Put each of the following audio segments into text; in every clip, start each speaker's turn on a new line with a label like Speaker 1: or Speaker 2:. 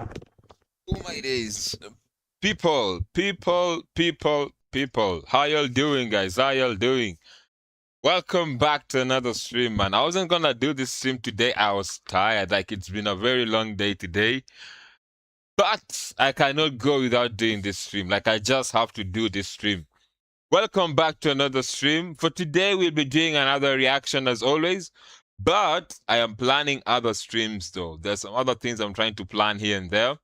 Speaker 1: Oh my days. People. How y'all doing, guys? How y'all doing? Welcome back to another stream, man. I wasn't gonna do this stream today. I was tired. Like, it's been a very long day today. But I cannot go without doing this stream. Like, I just have to do this stream. Welcome back to another stream. For today, we'll be doing another reaction as always. But I am planning other streams though. There's some other things I'm trying to plan here and there,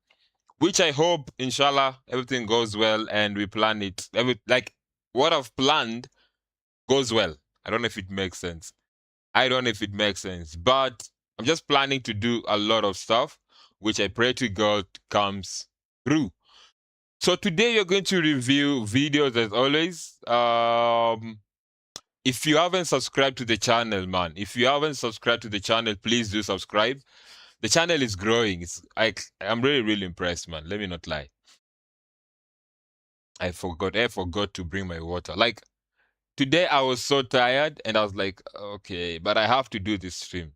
Speaker 1: which I hope, inshallah, everything goes well and we plan it. Like what I've planned goes well. I don't know if it makes sense. I don't know if it makes sense, but I'm just planning to do a lot of stuff, which I pray to God comes through. So today you're going to review videos as always. If you haven't subscribed to the channel, man, if you haven't subscribed to the channel, please do subscribe. The channel is growing. I'm really impressed, man. Let me not lie. I forgot to bring my water. Like today I was so tired and I was like, okay, but I have to do this stream.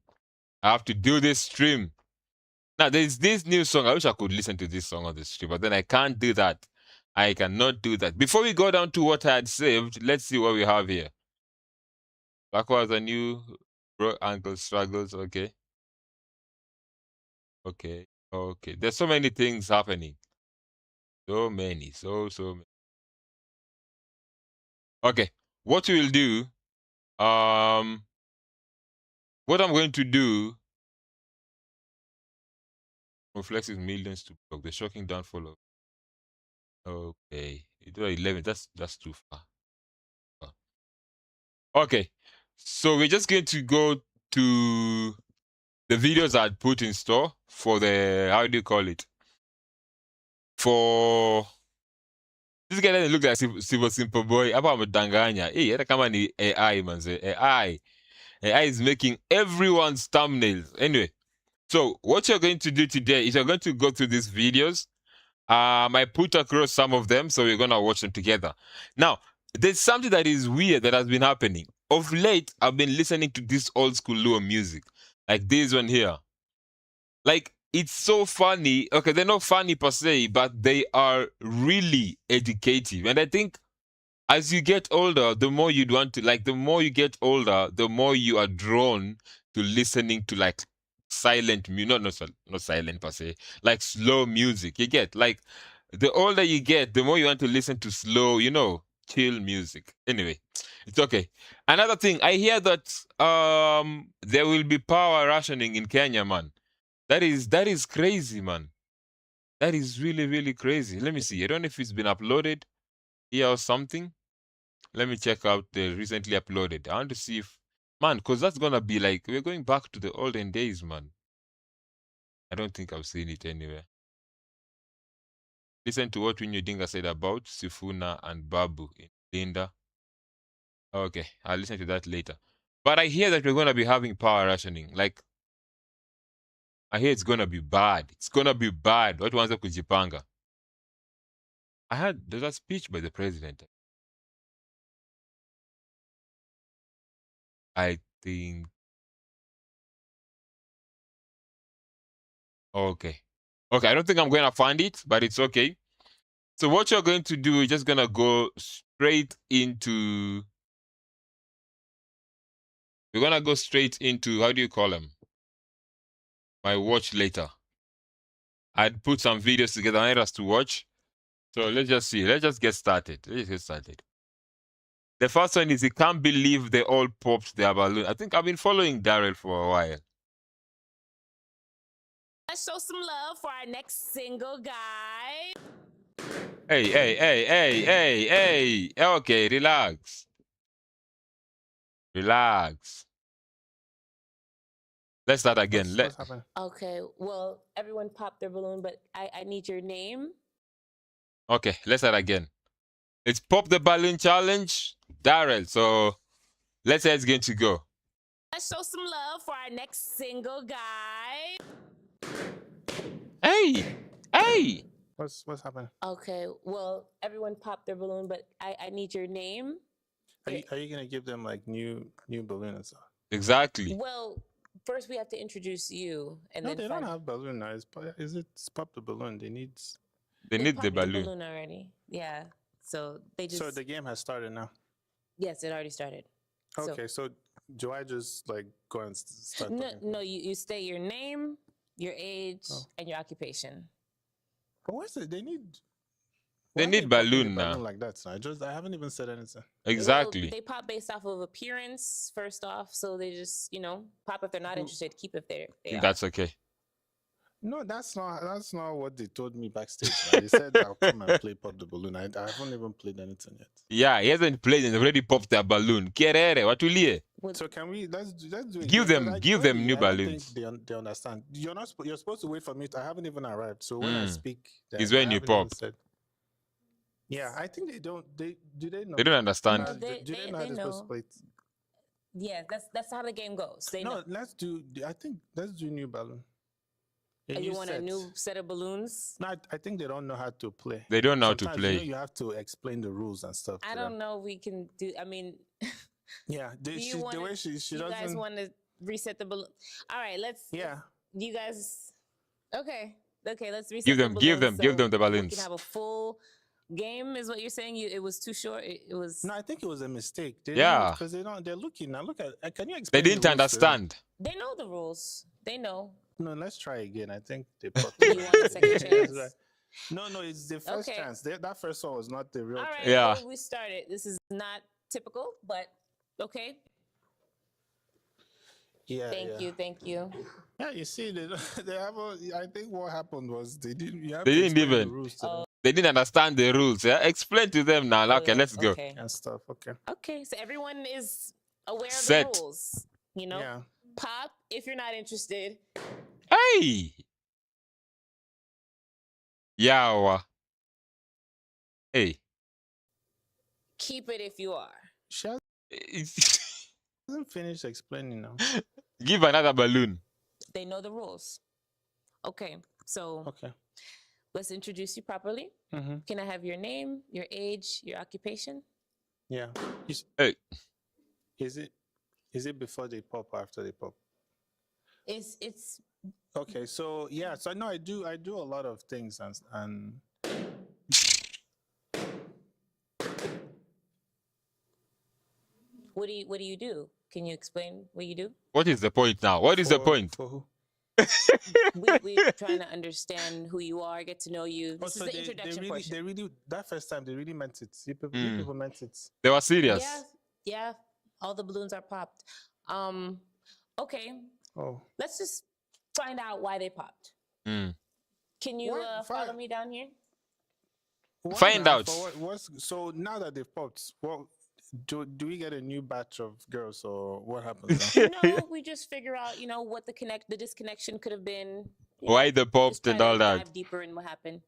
Speaker 1: I have to do this stream. Now there's this new song. I wish I could listen to this song on the stream, but then I can't do that. I cannot do that. Before we go down to what I had saved, let's see what we have here. Backwards a new bro ankle struggles. Okay. Okay. Okay. There's so many things happening. So many. So many. Okay. What we'll do, what I'm going to do, reflects millions to block the shocking downfall of. Okay, it was 11. That's too far. Okay, so we're just going to go to the videos I'd put in store for the, how do you call it? For this guy doesn't look like simple boy. Hapa amedanganya. Hey, hata kama ni AI manze. AI is making everyone's thumbnails. Anyway, so what you're going to do today is you're going to go through these videos. I put across some of them, so we're gonna watch them together. Now, there's something that is weird that has been happening. Of late, I've been listening to this old school Luo music, like this one here. Like, it's so funny. Okay, they're not funny per se, but they are really educative. And I think as you get older, the more you'd want to, like, the more you get older, the more you are drawn to listening to like silent music, not silent per se, like slow music. You get, like, the older you get, the more you want to listen to slow, chill music. Anyway, it's okay. Another thing, I hear that there will be power rationing in Kenya, man. That is crazy, man. That is really crazy. Let me see. I don't know if it's been uploaded here or something. Let me check out the recently uploaded. I want to see if, man, because that's gonna be like, we're going back to the olden days, man. I don't think I've seen it anywhere. Listen to what Winyodinga said about Sifuna and Babu in Linda. Okay, I'll listen to that later. But I hear that we're gonna be having power rationing. Like, I hear it's gonna be bad. It's gonna be bad. What wants kujipanga? I heard there's a speech by the president. I think. Okay. Okay, I don't think I'm gonna find it, but it's okay. So what you're going to do, you're just gonna go straight into. You're gonna go straight into, how do you call them? My watch later. I'd put some videos together I need us to watch. So let's just see. Let's just get started. The first one is, he can't believe they all popped their balloon. I think I've been following Daryl for a while.
Speaker 2: Let's show some love for our next single guy.
Speaker 1: Hey. Okay, relax. Relax. Let's start again.
Speaker 3: What's happening?
Speaker 2: Okay, well, everyone popped their balloon, but I need your name.
Speaker 1: Okay, let's start again. It's Pop the Balloon Challenge, Daryl. So let's say it's going to go.
Speaker 2: Let's show some love for our next single guy.
Speaker 1: Hey.
Speaker 3: What's happening?
Speaker 2: Okay, well, everyone popped their balloon, but I need your name.
Speaker 3: Are you gonna give them like new balloon and stuff?
Speaker 1: Exactly.
Speaker 2: Well, first we have to introduce you, and
Speaker 3: No,
Speaker 2: then
Speaker 3: they don't
Speaker 2: find.
Speaker 3: have balloon now. Is it pop the balloon? They need.
Speaker 1: They
Speaker 2: They
Speaker 1: need the
Speaker 2: popped
Speaker 1: balloon.
Speaker 2: already. Yeah. So they just.
Speaker 3: So the game has started now.
Speaker 2: Yes, it already started.
Speaker 3: Okay, so do I just like go and start?
Speaker 2: No,
Speaker 3: talking?
Speaker 2: no. You state your name, your age,
Speaker 3: Oh.
Speaker 2: and your occupation.
Speaker 3: But what's it? They need.
Speaker 1: They
Speaker 3: why are
Speaker 1: need
Speaker 3: popping the
Speaker 1: balloon
Speaker 3: balloon
Speaker 1: now.
Speaker 3: like that. So I haven't even said anything.
Speaker 1: Exactly.
Speaker 2: Well, they pop based off of appearance first off, so they just pop if they're not interested, keep if they are.
Speaker 1: That's okay.
Speaker 3: No, that's not what they told me backstage. Man. They said I'll come and play pop the balloon. I haven't even played anything yet.
Speaker 1: Yeah, he hasn't played and already popped their balloon. Kerere, watulie.
Speaker 3: So can we let's do it
Speaker 1: Give
Speaker 3: again, 'cause
Speaker 1: them
Speaker 3: already,
Speaker 1: new
Speaker 3: I don't
Speaker 1: balloons.
Speaker 3: think they understand. You're supposed to wait for me. I haven't even arrived. So when I speak,
Speaker 1: Is
Speaker 3: I
Speaker 1: when you
Speaker 3: haven't even
Speaker 1: pop.
Speaker 3: said. Yeah, I think they don't. Do they know?
Speaker 1: They don't understand.
Speaker 2: No,
Speaker 3: do they know how they're supposed to play it?
Speaker 2: Yeah, that's how the game goes. They know.
Speaker 3: Let's do. I think let's do new balloon.
Speaker 2: You want a new set of balloons?
Speaker 3: No, I think they don't know how to play.
Speaker 1: They don't know how to
Speaker 3: Sometimes,
Speaker 1: play.
Speaker 3: you have to explain the rules and stuff.
Speaker 2: I don't know. We can do. I mean,
Speaker 3: Yeah, the way she
Speaker 2: you
Speaker 3: doesn't.
Speaker 2: guys want to reset the balloon? All right, let's.
Speaker 3: Yeah.
Speaker 2: You guys. Okay. Let's reset.
Speaker 1: Give them the
Speaker 2: We
Speaker 1: balloons.
Speaker 2: can have a full game. Is what you're saying? It was too short. It was.
Speaker 3: No, I think it was a mistake.
Speaker 1: Yeah.
Speaker 3: Because they're looking now. Look at. Can you
Speaker 1: They
Speaker 3: explain?
Speaker 1: didn't
Speaker 3: the rules to them?
Speaker 1: understand.
Speaker 2: They know the rules. They know.
Speaker 3: No, let's try again. I think they.
Speaker 2: You want a second chance?
Speaker 3: Right. No, it's the first
Speaker 2: Okay.
Speaker 3: chance. That first one was not the real.
Speaker 2: All right.
Speaker 3: chance.
Speaker 1: Yeah.
Speaker 2: Well, we started. This is not typical, but okay.
Speaker 3: Yeah.
Speaker 2: Thank you.
Speaker 3: Yeah, you see, they have. I think what happened was they didn't. You have
Speaker 1: They
Speaker 3: to
Speaker 1: didn't
Speaker 3: explain the
Speaker 1: even.
Speaker 3: rules to them
Speaker 1: They didn't understand the rules. Yeah? Explain to them now. Okay, let's go.
Speaker 2: Okay.
Speaker 3: and stuff. Okay.
Speaker 2: Okay. So everyone is aware of
Speaker 1: Set.
Speaker 2: the rules.
Speaker 3: Yeah.
Speaker 2: Pop if you're not interested.
Speaker 1: Hey. Yawa. Hey.
Speaker 2: Keep it if you are.
Speaker 3: She hasn't finished explaining now.
Speaker 1: Give another balloon.
Speaker 2: They know the rules. Okay. So
Speaker 3: Okay.
Speaker 2: let's introduce you properly.
Speaker 3: Mm-hmm.
Speaker 2: Can I have your name, your age, your occupation?
Speaker 3: Yeah.
Speaker 1: Hey.
Speaker 3: Is it before they pop or after they pop?
Speaker 2: It's
Speaker 3: Okay, so yeah, so no, I do a lot of things and
Speaker 2: what do you do? Can you explain what you do?
Speaker 1: What is the point now? What is the point?
Speaker 3: For who?
Speaker 2: We're trying to understand who you are, get to know you. This is the introduction portion.
Speaker 3: They really that first time they really meant it. You people meant it.
Speaker 1: They were serious.
Speaker 2: Yeah. All the balloons are popped. Okay.
Speaker 3: Oh.
Speaker 2: Let's just find out why they popped.
Speaker 1: Mm.
Speaker 2: Can you follow me down here?
Speaker 1: Find out.
Speaker 3: So now that they've popped, what do we get a new batch of girls or what happens now?
Speaker 2: No, we just figure out, what the disconnection could have been.
Speaker 1: Why the popped and all that?
Speaker 2: Dive deeper in what happened.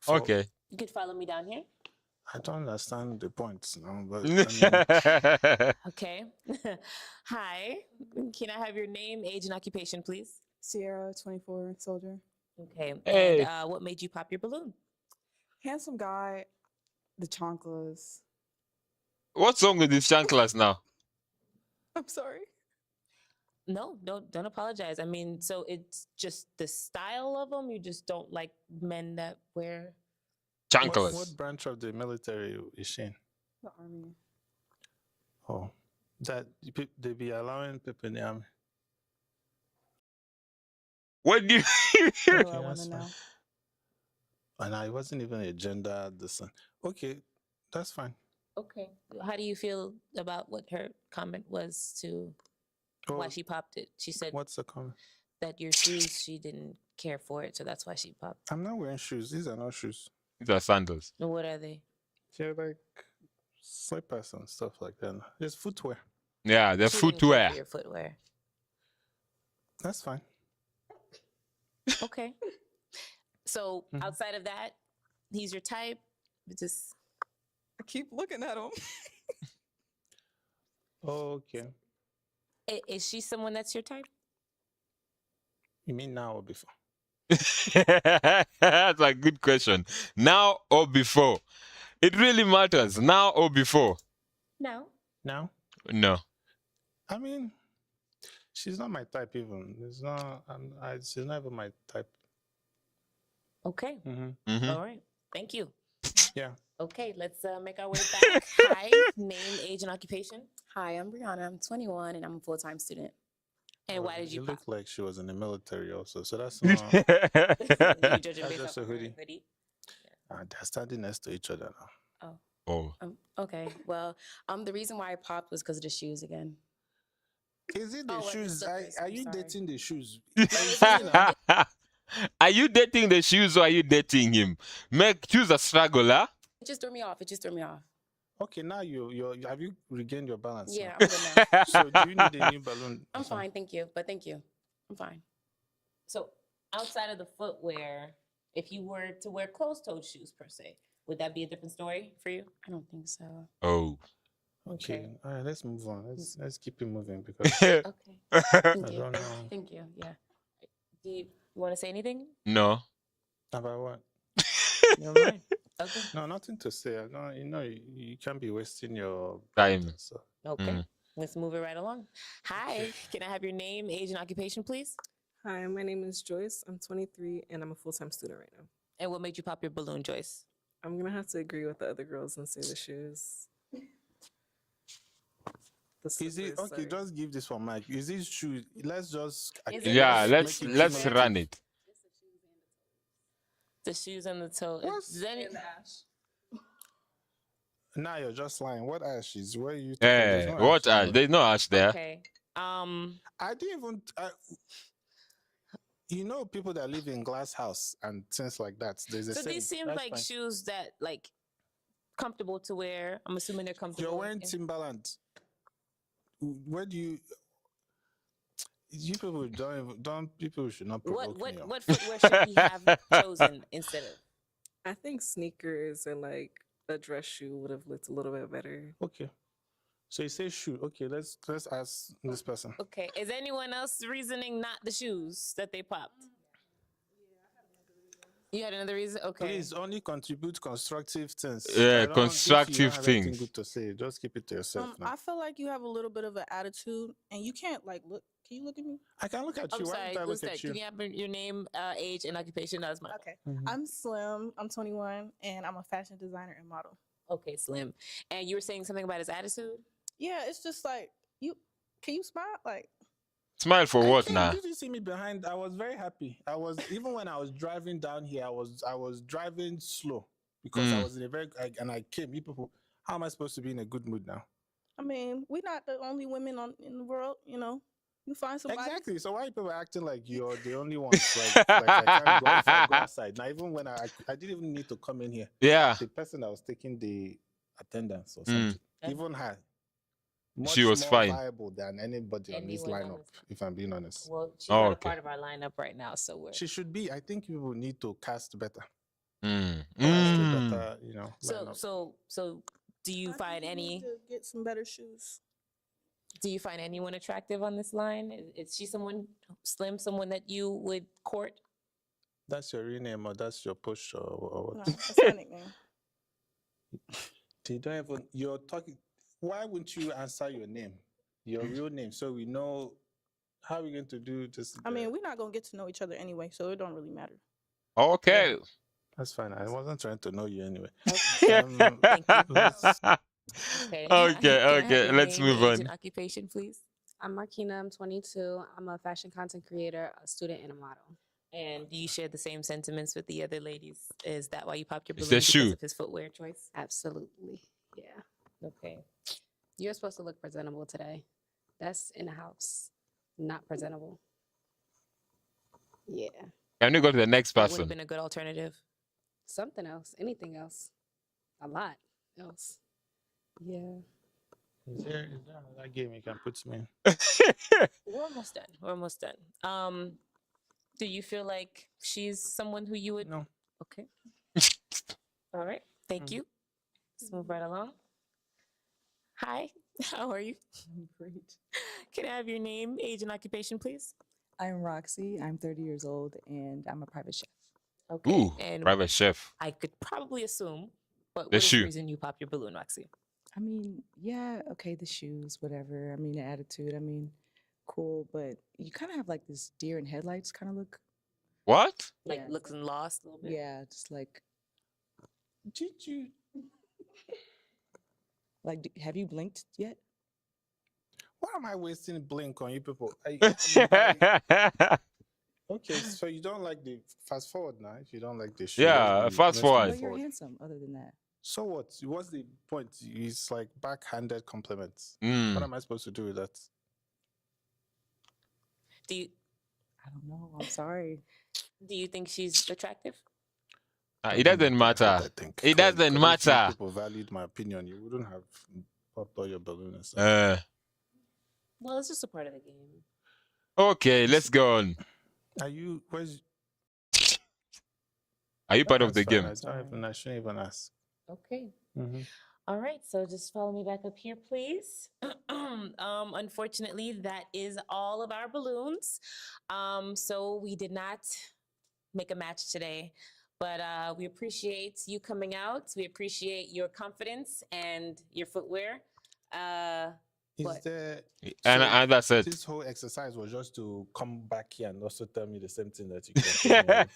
Speaker 1: Okay.
Speaker 2: You could follow me down here.
Speaker 3: I don't understand the points now, but
Speaker 2: Okay. Hi. Can I have your name, age, and occupation, please?
Speaker 4: Sierra, 24, soldier.
Speaker 2: Okay.
Speaker 1: Hey.
Speaker 2: And what made you pop your balloon?
Speaker 4: Handsome guy, the chanclas.
Speaker 1: What's wrong with these chanclas now?
Speaker 4: I'm sorry.
Speaker 2: No, don't apologize. I mean, so it's just the style of them. You just don't like men that wear.
Speaker 1: Chanclas.
Speaker 3: what branch of the military is she in?
Speaker 4: The army.
Speaker 3: Oh, that they be allowing people in the army.
Speaker 1: What do you?
Speaker 4: What do I
Speaker 3: Okay,
Speaker 4: want
Speaker 3: that's
Speaker 4: to
Speaker 3: fine.
Speaker 4: know?
Speaker 3: And it wasn't even a gender. Okay, that's fine.
Speaker 2: Okay. How do you feel about what her comment was to why
Speaker 3: Oh,
Speaker 2: she popped it? She said
Speaker 3: what's the comment?
Speaker 2: that your shoes, she didn't care for it, so that's why she popped.
Speaker 3: I'm not wearing shoes. These are not shoes.
Speaker 1: These are sandals.
Speaker 2: What are they?
Speaker 3: They're like slippers and stuff like that. It's footwear.
Speaker 1: Yeah, the
Speaker 2: She didn't care
Speaker 1: footwear.
Speaker 2: for your footwear.
Speaker 3: That's fine.
Speaker 2: Okay. So
Speaker 3: Mhm.
Speaker 2: outside of that, he's your type. Just
Speaker 4: I keep looking at him.
Speaker 3: Okay.
Speaker 2: is she someone that's your type?
Speaker 3: You mean now or before?
Speaker 1: That's a good question. Now or before? It really matters. Now or before?
Speaker 2: No.
Speaker 3: Now?
Speaker 1: No.
Speaker 3: I mean, She's not my type even. It's not. She's not even my type.
Speaker 2: Okay.
Speaker 1: Mhm.
Speaker 2: All right. Thank you.
Speaker 3: Yeah.
Speaker 2: Okay, let's make our way back. Hi, name, age, and occupation.
Speaker 5: Hi, I'm Brianna. I'm 21 and I'm a full-time student.
Speaker 2: And
Speaker 3: Well,
Speaker 2: why did you
Speaker 3: it
Speaker 2: pop?
Speaker 3: looked like she was in the military also. So that's not.
Speaker 2: You judging
Speaker 3: That's
Speaker 2: based
Speaker 3: just
Speaker 2: off
Speaker 3: a
Speaker 2: of her
Speaker 3: hoodie.
Speaker 2: hoodie?
Speaker 3: They're standing next to each other now.
Speaker 1: Oh.
Speaker 5: Okay. Well, the reason why I popped was because of the shoes again.
Speaker 3: Is it the
Speaker 5: Oh, and the
Speaker 3: shoes?
Speaker 5: slippers,
Speaker 3: Are
Speaker 5: I'm
Speaker 3: you
Speaker 5: sorry.
Speaker 3: dating the shoes?
Speaker 1: Are you dating the shoes or are you dating him? Make choose a struggle, huh?
Speaker 5: It just threw me off. It just threw me off.
Speaker 3: Okay, now you have you regained your balance?
Speaker 5: Yeah,
Speaker 3: now?
Speaker 5: I'm good now.
Speaker 3: So do you need a new balloon? or
Speaker 5: I'm
Speaker 3: something?
Speaker 5: fine, thank you. But thank you. I'm fine.
Speaker 2: So, outside of the footwear, if you were to wear closed-toed shoes per se, would that be a different story for you?
Speaker 5: I don't think so.
Speaker 1: Oh.
Speaker 3: Okay. All right. Let's move on. Let's keep it moving because
Speaker 2: Okay.
Speaker 3: I
Speaker 5: Thank you.
Speaker 3: don't know
Speaker 5: Thank you. Yeah.
Speaker 2: Do you want to say anything?
Speaker 1: No.
Speaker 3: about what.
Speaker 2: Never mind. Okay.
Speaker 3: No, nothing to say. I don't. You can't be wasting your
Speaker 1: Time.
Speaker 3: So
Speaker 2: Okay.
Speaker 1: Mm.
Speaker 2: Let's move it right along. Hi. Can I have your name, age, and occupation, please?
Speaker 6: Hi, my name is Joyce. I'm 23 and I'm a full-time student right now.
Speaker 2: And what made you pop your balloon, Joyce?
Speaker 6: I'm gonna have to agree with the other girls and say the shoes. The
Speaker 3: is it
Speaker 6: slippers,
Speaker 3: okay?
Speaker 6: sorry.
Speaker 3: Just give this for Mike. Is this shoe? Let's just
Speaker 2: Is it-
Speaker 1: Yeah,
Speaker 2: Make
Speaker 1: let's
Speaker 3: make it
Speaker 1: let's
Speaker 3: cumulative.
Speaker 1: run it.
Speaker 2: The shoes and the toe.
Speaker 3: What?
Speaker 2: Does any-
Speaker 6: And the ash.
Speaker 3: Now you're just lying. What ashes? Where are you? taking? There's no
Speaker 1: What
Speaker 3: ash.
Speaker 1: ash? There's no ash there.
Speaker 2: Okay.
Speaker 3: I didn't even. You know, people that live in glass house and things like that. There's a
Speaker 2: So
Speaker 3: saying,
Speaker 2: these seem
Speaker 3: that's
Speaker 2: like
Speaker 3: fine.
Speaker 2: shoes that like comfortable to wear. I'm assuming they're comfortable.
Speaker 3: You're wearing
Speaker 2: in-
Speaker 3: Timberland. Where do you? You people don't. People should not provoke
Speaker 2: What
Speaker 3: me.
Speaker 2: what footwear should he have chosen instead of?
Speaker 6: I think sneakers and like a dress shoe would have looked a little bit better.
Speaker 3: Okay. So you say shoe. Okay, let's ask this person.
Speaker 2: Okay. Is anyone else reasoning not the shoes that they popped? You had another reason? Okay.
Speaker 3: Please only contribute constructive things.
Speaker 1: Yeah,
Speaker 3: I don't- if you
Speaker 1: constructive
Speaker 3: don't have anything
Speaker 1: things.
Speaker 3: good to say, just keep it to yourself. now.
Speaker 7: I feel like you have a little bit of an attitude, and you can't like look. Can you look at me?
Speaker 3: I can look at
Speaker 2: I'm
Speaker 3: you. Why
Speaker 2: sorry.
Speaker 3: don't I
Speaker 2: Who's
Speaker 3: look
Speaker 2: that?
Speaker 3: at you?
Speaker 2: Can you have your name, age, and occupation? That was my.
Speaker 7: Okay.
Speaker 3: Mhm.
Speaker 7: I'm Slim. I'm 21, and I'm a fashion designer and model.
Speaker 2: Okay, Slim. And you were saying something about his attitude?
Speaker 7: Yeah, it's just like you. Can you smile? Like
Speaker 1: Smile for
Speaker 3: I
Speaker 1: what
Speaker 3: came-
Speaker 1: now?
Speaker 3: Did you see me behind? I was very happy. I was even when I was driving down here. I was driving slow because I
Speaker 1: Mm.
Speaker 3: was in a very and I came. You people, how am I supposed to be in a good mood now?
Speaker 7: I mean, we're not the only women in the world. You know, you find somebody.
Speaker 3: Exactly. So why are people acting like you're the only ones? Like I can't go if I go outside. Now even when I didn't even need to come in here.
Speaker 1: Yeah.
Speaker 3: The person that was taking the attendance or
Speaker 1: Mm.
Speaker 3: something,
Speaker 2: Okay.
Speaker 3: even her,
Speaker 1: She was
Speaker 3: more
Speaker 1: fine.
Speaker 3: viable than anybody on this
Speaker 2: Anyone on
Speaker 3: lineup.
Speaker 2: this-
Speaker 3: If I'm being honest,
Speaker 2: Well, she's
Speaker 1: Oh,
Speaker 2: not a
Speaker 1: okay.
Speaker 2: part of our lineup right now, so we're.
Speaker 3: she should be. I think people need to cast better.
Speaker 1: Mm.
Speaker 3: Cast a
Speaker 1: Mm.
Speaker 3: better,
Speaker 2: So
Speaker 3: lineup.
Speaker 2: so do you
Speaker 7: I
Speaker 2: find
Speaker 7: think you need
Speaker 2: any?
Speaker 7: to get some better shoes?
Speaker 2: Do you find anyone attractive on this line? Is she someone Slim, someone that you would court?
Speaker 3: That's your real name or that's your push or
Speaker 7: No,
Speaker 3: what?
Speaker 7: that's my nickname.
Speaker 3: They don't even. You're talking. Why wouldn't you answer your name, your real name, so we know how are we going to do this?
Speaker 7: I mean, we're not gonna get to know each other anyway, so it don't really matter.
Speaker 1: Okay.
Speaker 3: that's fine. I wasn't trying to know you anyway.
Speaker 2: Thank you.
Speaker 3: let's-
Speaker 2: Okay.
Speaker 1: Okay,
Speaker 2: Can I have
Speaker 1: okay,
Speaker 2: your
Speaker 1: let's
Speaker 2: name,
Speaker 1: move
Speaker 2: age,
Speaker 1: on.
Speaker 2: and occupation, please.
Speaker 5: I'm Markina. I'm 22. I'm a fashion content creator, a student, and a model.
Speaker 2: And do you share the same sentiments with the other ladies? Is that why you popped your
Speaker 1: It's
Speaker 2: balloon
Speaker 1: the
Speaker 2: because
Speaker 1: shoe.
Speaker 2: of his footwear choice?
Speaker 5: Absolutely. Yeah.
Speaker 2: Okay.
Speaker 5: You're supposed to look presentable today. That's in the house. Not presentable. Yeah.
Speaker 1: Can we go to the next
Speaker 2: That would have
Speaker 1: person?
Speaker 2: been a good alternative.
Speaker 5: Something else. Anything else. A lot else. Yeah.
Speaker 3: Is there another game you can put me in?
Speaker 2: We're almost done. We're almost done. Do you feel like she's someone who you would?
Speaker 3: No.
Speaker 2: Okay. All right. Thank you. Let's move right along. Hi. How are you?
Speaker 4: Great.
Speaker 2: Can I have your name, age, and occupation, please?
Speaker 4: I'm Roxy. I'm 30 years old and I'm a private chef.
Speaker 2: Okay.
Speaker 1: Ooh,
Speaker 2: And
Speaker 1: private chef.
Speaker 2: I could probably assume, but
Speaker 1: The
Speaker 2: what is
Speaker 1: shoe.
Speaker 2: the reason you popped your balloon, Roxy?
Speaker 4: I mean, yeah, okay, the shoes, whatever. I mean, the attitude. I mean, cool, but you kind of have like this deer in headlights kind of look.
Speaker 1: What?
Speaker 2: Like
Speaker 4: Yeah,
Speaker 2: looking lost a little bit.
Speaker 4: Yeah, just like
Speaker 3: Did you?
Speaker 4: have you blinked yet?
Speaker 3: Why am I wasting blink on you people?
Speaker 1: Yeah,
Speaker 3: Okay, so you don't like the fast forward now. If you don't like the show, let's be
Speaker 1: fast
Speaker 3: let's
Speaker 1: forward.
Speaker 3: move
Speaker 4: But you're
Speaker 3: forward.
Speaker 4: handsome. Other than that,
Speaker 3: So what? What's the point? It's like backhanded compliments.
Speaker 1: Mm.
Speaker 3: What am I supposed to do with that?
Speaker 2: Do you
Speaker 4: I don't know. I'm sorry.
Speaker 2: think she's attractive?
Speaker 1: It doesn't
Speaker 3: That's what
Speaker 1: matter.
Speaker 3: I think.
Speaker 1: It doesn't
Speaker 3: If you
Speaker 1: matter.
Speaker 3: people valued my opinion, you wouldn't have popped all your balloons.
Speaker 2: Well, it's just a part of the game.
Speaker 1: Okay, let's go on.
Speaker 3: Are you? Where's?
Speaker 1: Are you part of
Speaker 3: That's
Speaker 1: the
Speaker 3: fine.
Speaker 1: game?
Speaker 3: I shouldn't even ask.
Speaker 2: Okay.
Speaker 3: Mhm.
Speaker 2: All right, so just follow me back up here, please. Unfortunately, that is all of our balloons. So we did not make a match today, but we appreciate you coming out. We appreciate your confidence and your footwear.
Speaker 3: Is
Speaker 2: But-
Speaker 3: there?
Speaker 1: And that's it.
Speaker 3: This whole exercise was just to come back here and also tell me the same thing that you can.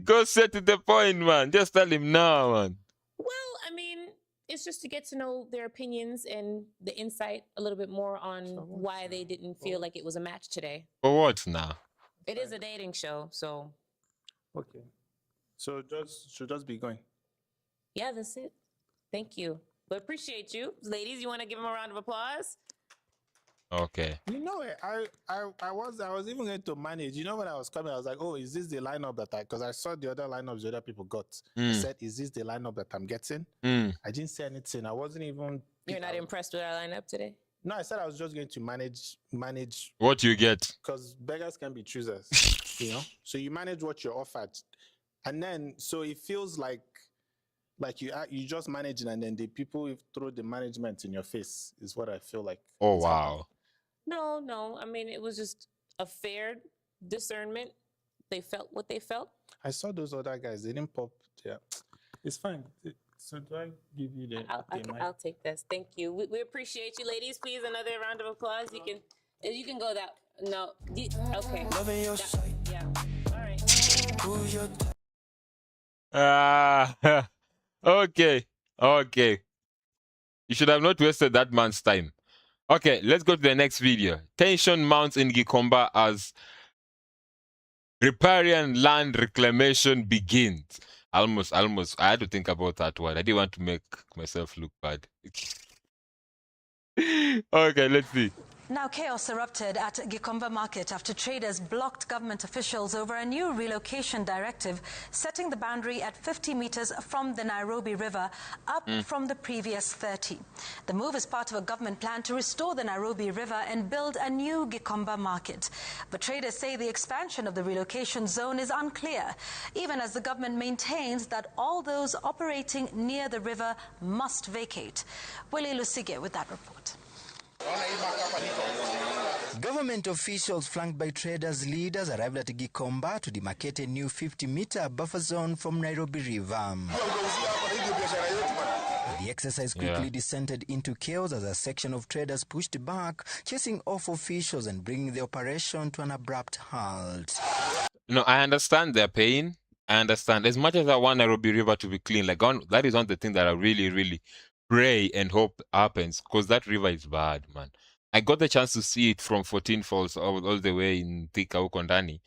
Speaker 1: Go straight to the point, man. Just tell him now, man.
Speaker 2: Well, I mean, it's just to get to know their opinions and the insight a little bit more on
Speaker 3: So what's
Speaker 2: why they didn't feel like it was a match today.
Speaker 1: For what now?
Speaker 2: It is a dating show, so
Speaker 3: Okay. So should just be going.
Speaker 2: yeah, that's it. Thank you. But appreciate you. Ladies, you want to give them a round of applause?
Speaker 1: Okay.
Speaker 3: You know, I was even going to manage. You know, when I was coming, I was like, oh, is this the lineup that because I saw the other lineups the other people got. I
Speaker 1: Mm.
Speaker 3: said, is this the lineup that I'm getting?
Speaker 1: Mm.
Speaker 3: I didn't say anything. I wasn't even.
Speaker 2: You're not impressed with our lineup today?
Speaker 3: No, I said I was just going to manage
Speaker 1: What you get?
Speaker 3: because beggars can be choosers, you know. So you manage what you're offered, and then so it feels like you just manage it, and then the people throw the management in your face is what I feel like.
Speaker 1: Oh
Speaker 3: is happening.
Speaker 1: wow.
Speaker 2: No. I mean, it was just a fair discernment. They felt what they felt.
Speaker 3: I saw those other guys. They didn't pop. Yeah, it's fine. So do I give you the mic?
Speaker 2: I'll take this. Thank you. We appreciate you, ladies. Please, another round of applause. You can go that. No. Okay. Yeah. All right.
Speaker 1: Okay. You should have not wasted that man's time. Okay, let's go to the next video. Tension mounts in Gikomba as riparian land reclamation begins. Almost. I had to think about that word. I didn't want to make myself look bad. Okay, let's see.
Speaker 8: Now chaos erupted at Gikomba Market after traders blocked government officials over a new relocation directive setting the boundary at 50 meters from the Nairobi River, up from the previous 30. The move is part of a government plan to restore the Nairobi River and build a new Gikomba Market. But traders say the expansion of the relocation zone is unclear, even as the government maintains that all those operating near the river must vacate. Willie Lusige with that report.
Speaker 9: Government officials flanked by traders leaders arrived at Gikomba to demarcate a new 50-meter buffer zone from Nairobi River. The exercise quickly descended into chaos as a section of traders pushed back, chasing off officials and bringing the operation to an abrupt halt.
Speaker 1: No, I understand their pain. I understand. As much as I want Nairobi River to be clean, that is one of the things that I really pray and hope happens, because that river is bad, man. I got the chance to see it from 14 Falls all the way in Thika huko ndani.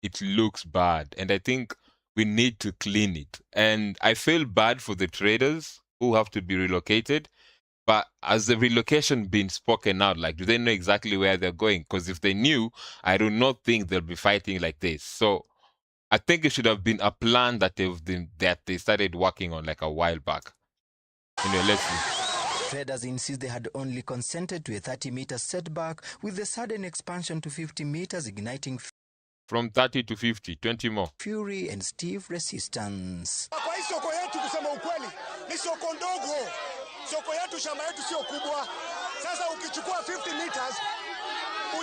Speaker 1: It looks bad, and I think we need to clean it. And I feel bad for the traders who have to be relocated, but has the relocation been spoken out? Like, do they know exactly where they're going? Because if they knew, I do not think they'll be fighting like this. So I think it should have been a plan that they started working on like a while back. Anyway, let's see.
Speaker 9: Traders insist they had only consented to a 30-meter setback, with the sudden expansion to 50 meters igniting
Speaker 1: from 30 to 50, 20 more.
Speaker 9: Fury and stiff resistance.
Speaker 10: Kwa hii soko yetu kusema ukweli ni soko ndogo. Soko yetu shamba yetu sio kubwa. Sasa ukichukua 50 meters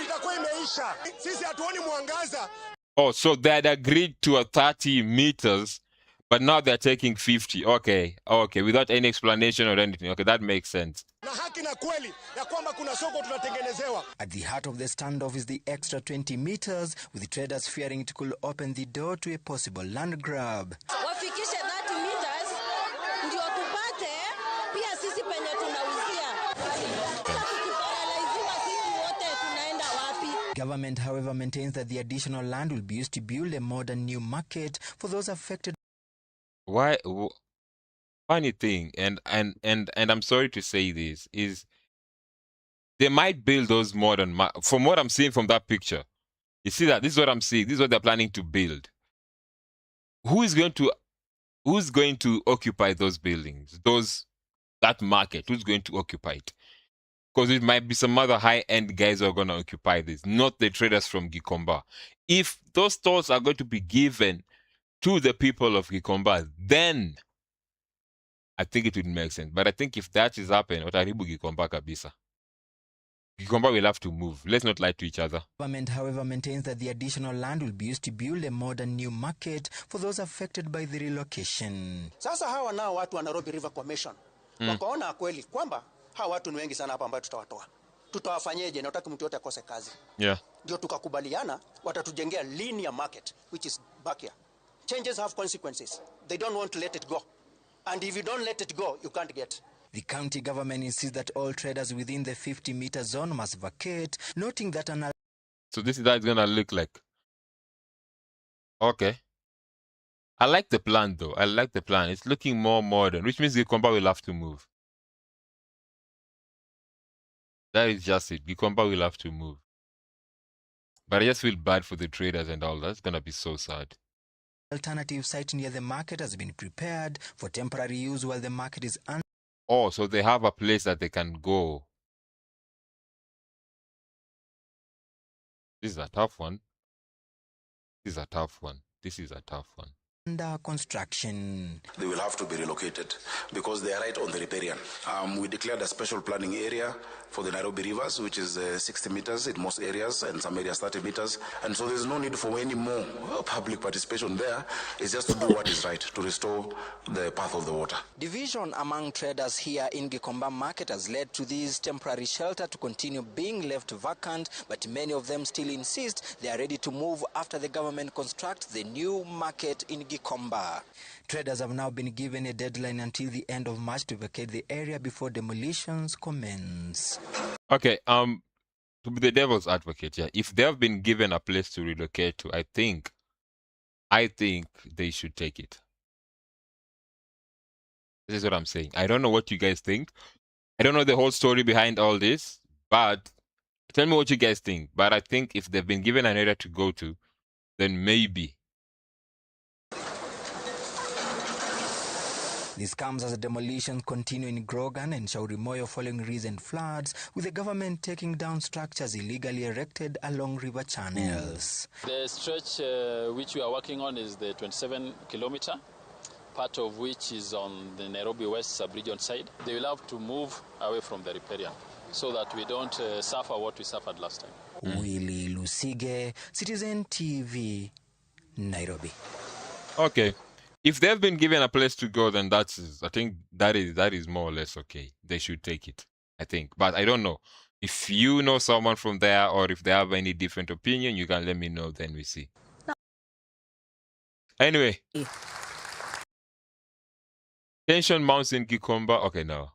Speaker 10: itakuwa imeisha. Sisi hatuoni mwangaza.
Speaker 1: Oh, so they had agreed to a 30 meters, But now they're taking 50. Okay, without any explanation or anything. Okay, that makes sense.
Speaker 10: Na haki na kweli ya kwamba kuna soko tunatengenezewa.
Speaker 9: At the heart of the standoff is the extra 20 meters, with traders fearing it could open the door to a possible land grab.
Speaker 11: Wafikishe 30 meters ndio tupate pia sisi penye tunauzia. Tukiparalaiziwa sisi wote tunaenda wapi?
Speaker 9: Government, however, maintains that the additional land will be used to build a modern new market for those affected.
Speaker 1: Why? Funny thing, and I'm sorry to say this, is they might build those modern. From what I'm seeing from that picture, you see that this is what I'm seeing. This is what they're planning to build. Who's going to occupy those buildings? That market? Who's going to occupy it? Because it might be some other high-end guys who are going to occupy this, not the traders from Gikomba. If those stores are going to be given to the people of Gikomba, then I think it would make sense. But I think if that is happening, wataribu Gikomba kabisa. Gikomba will have to move. Let's not lie to each other.
Speaker 9: Government, however, maintains that the additional land will be used to build a modern new market for those affected by the relocation.
Speaker 12: Sasa hawa nao watu wa Nairobi River Commission wakaona kweli kwamba hawa watu ni wengi sana hapa ambao tutawatoa. Tutawafanyeje na utaki mtu yote akose kazi?
Speaker 1: Yeah.
Speaker 12: Ndio tukakubaliana watatujengea linear market which is back here. Changes have consequences. They don't want to let it go. And if you don't let it go, you can't get.
Speaker 9: The county government insists that all traders within the 50-meter zone must vacate, noting that an...
Speaker 1: So this is how it's going to look like. Okay. I like the plan, though. I like the plan. It's looking more modern, which means Gikomba will have to move. That is just it. Gikomba will have to move. But I just feel bad for the traders and all that. It's going to be so sad.
Speaker 9: Alternative site near the market has been prepared for temporary use while the market is under...
Speaker 1: Oh, so they have a place that they can go. This is a tough one. This is a tough one. This is a tough one.
Speaker 9: Under construction.
Speaker 13: They will have to be relocated because they are right on the riparian. We declared a special planning area for the Nairobi rivers, which is 60 meters in most areas, and some areas 30 meters. And so there's no need for any more public participation there. It's just to do what is right, to restore the path of the water.
Speaker 9: Division among traders here in Gikomba market has led to this temporary shelter to continue being left vacant, but many of them still insist they are ready to move after the government constructs the new market in Gikomba. Traders have now been given a deadline until the end of March to vacate the area before demolitions commence.
Speaker 1: Okay, to be the devil's advocate, yeah, if they have been given a place to relocate to, I think they should take it. This is what I'm saying. I don't know what you guys think. I don't know the whole story behind all this, but tell me what you guys think. But I think if they've been given an area to go to, then maybe.
Speaker 9: This comes as demolitions continue in Grogan and Shauri Moyo following recent floods, with the government taking down structures illegally erected along river channels.
Speaker 14: The stretch which we are working on is the 27-kilometer, part of which is on the Nairobi West sub-region side. They will have to move away from the riparian so that we don't suffer what we suffered last time.
Speaker 9: Willie Lusige, Citizen TV, Nairobi.
Speaker 1: Okay. If they've been given a place to go, then I think that is more or less okay. They should take it, I think. But I don't know. If you know someone from there or if they have any different opinion, you can let me know, then we see. Anyway. Tension mounts in Gikomba. Okay, no.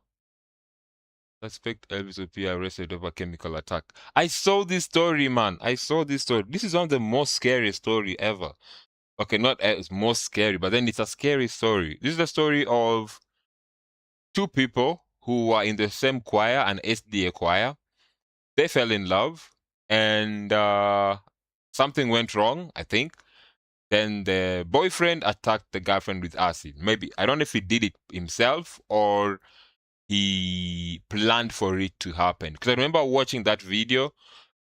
Speaker 1: Suspect Elvis Opia arrested over chemical attack. I saw this story, man. I saw this story. This is one of the most scary story ever. Okay, not as most scary, but then it's a scary story. This is the story of two people who were in the same choir, an SDA choir. They fell in love, and something went wrong, I think. Then the boyfriend attacked the girlfriend with acid. Maybe, I don't know if he did it himself or he planned for it to happen. Because I remember watching that video,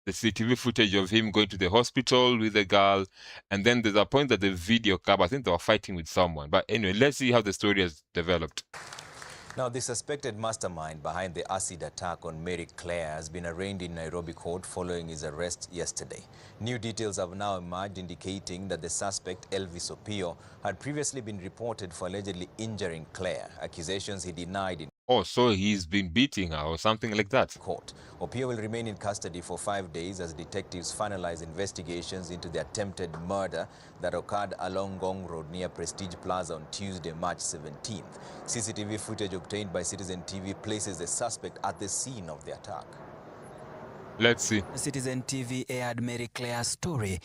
Speaker 1: the CCTV footage of him going to the hospital with the girl, and then there's a point that the video cab, I think they were fighting with someone. But anyway, let's see how the story has developed.
Speaker 15: Now, the suspected mastermind behind the acid attack on Mary Claire has been arraigned in Nairobi court following his arrest yesterday. New details have now emerged indicating that the suspect, Elvis Opio, had previously been reported for allegedly injuring Claire, accusations he denied in
Speaker 1: Oh, so he's been beating her or something like that.
Speaker 15: court. Opio will remain in custody for 5 days as detectives finalize investigations into the attempted murder that occurred along Gong Road near Prestige Plaza on Tuesday, March 17th. CCTV footage obtained by Citizen TV places the suspect at the scene of the attack.
Speaker 1: Let's see.
Speaker 16: Citizen TV aired Mary Claire's story.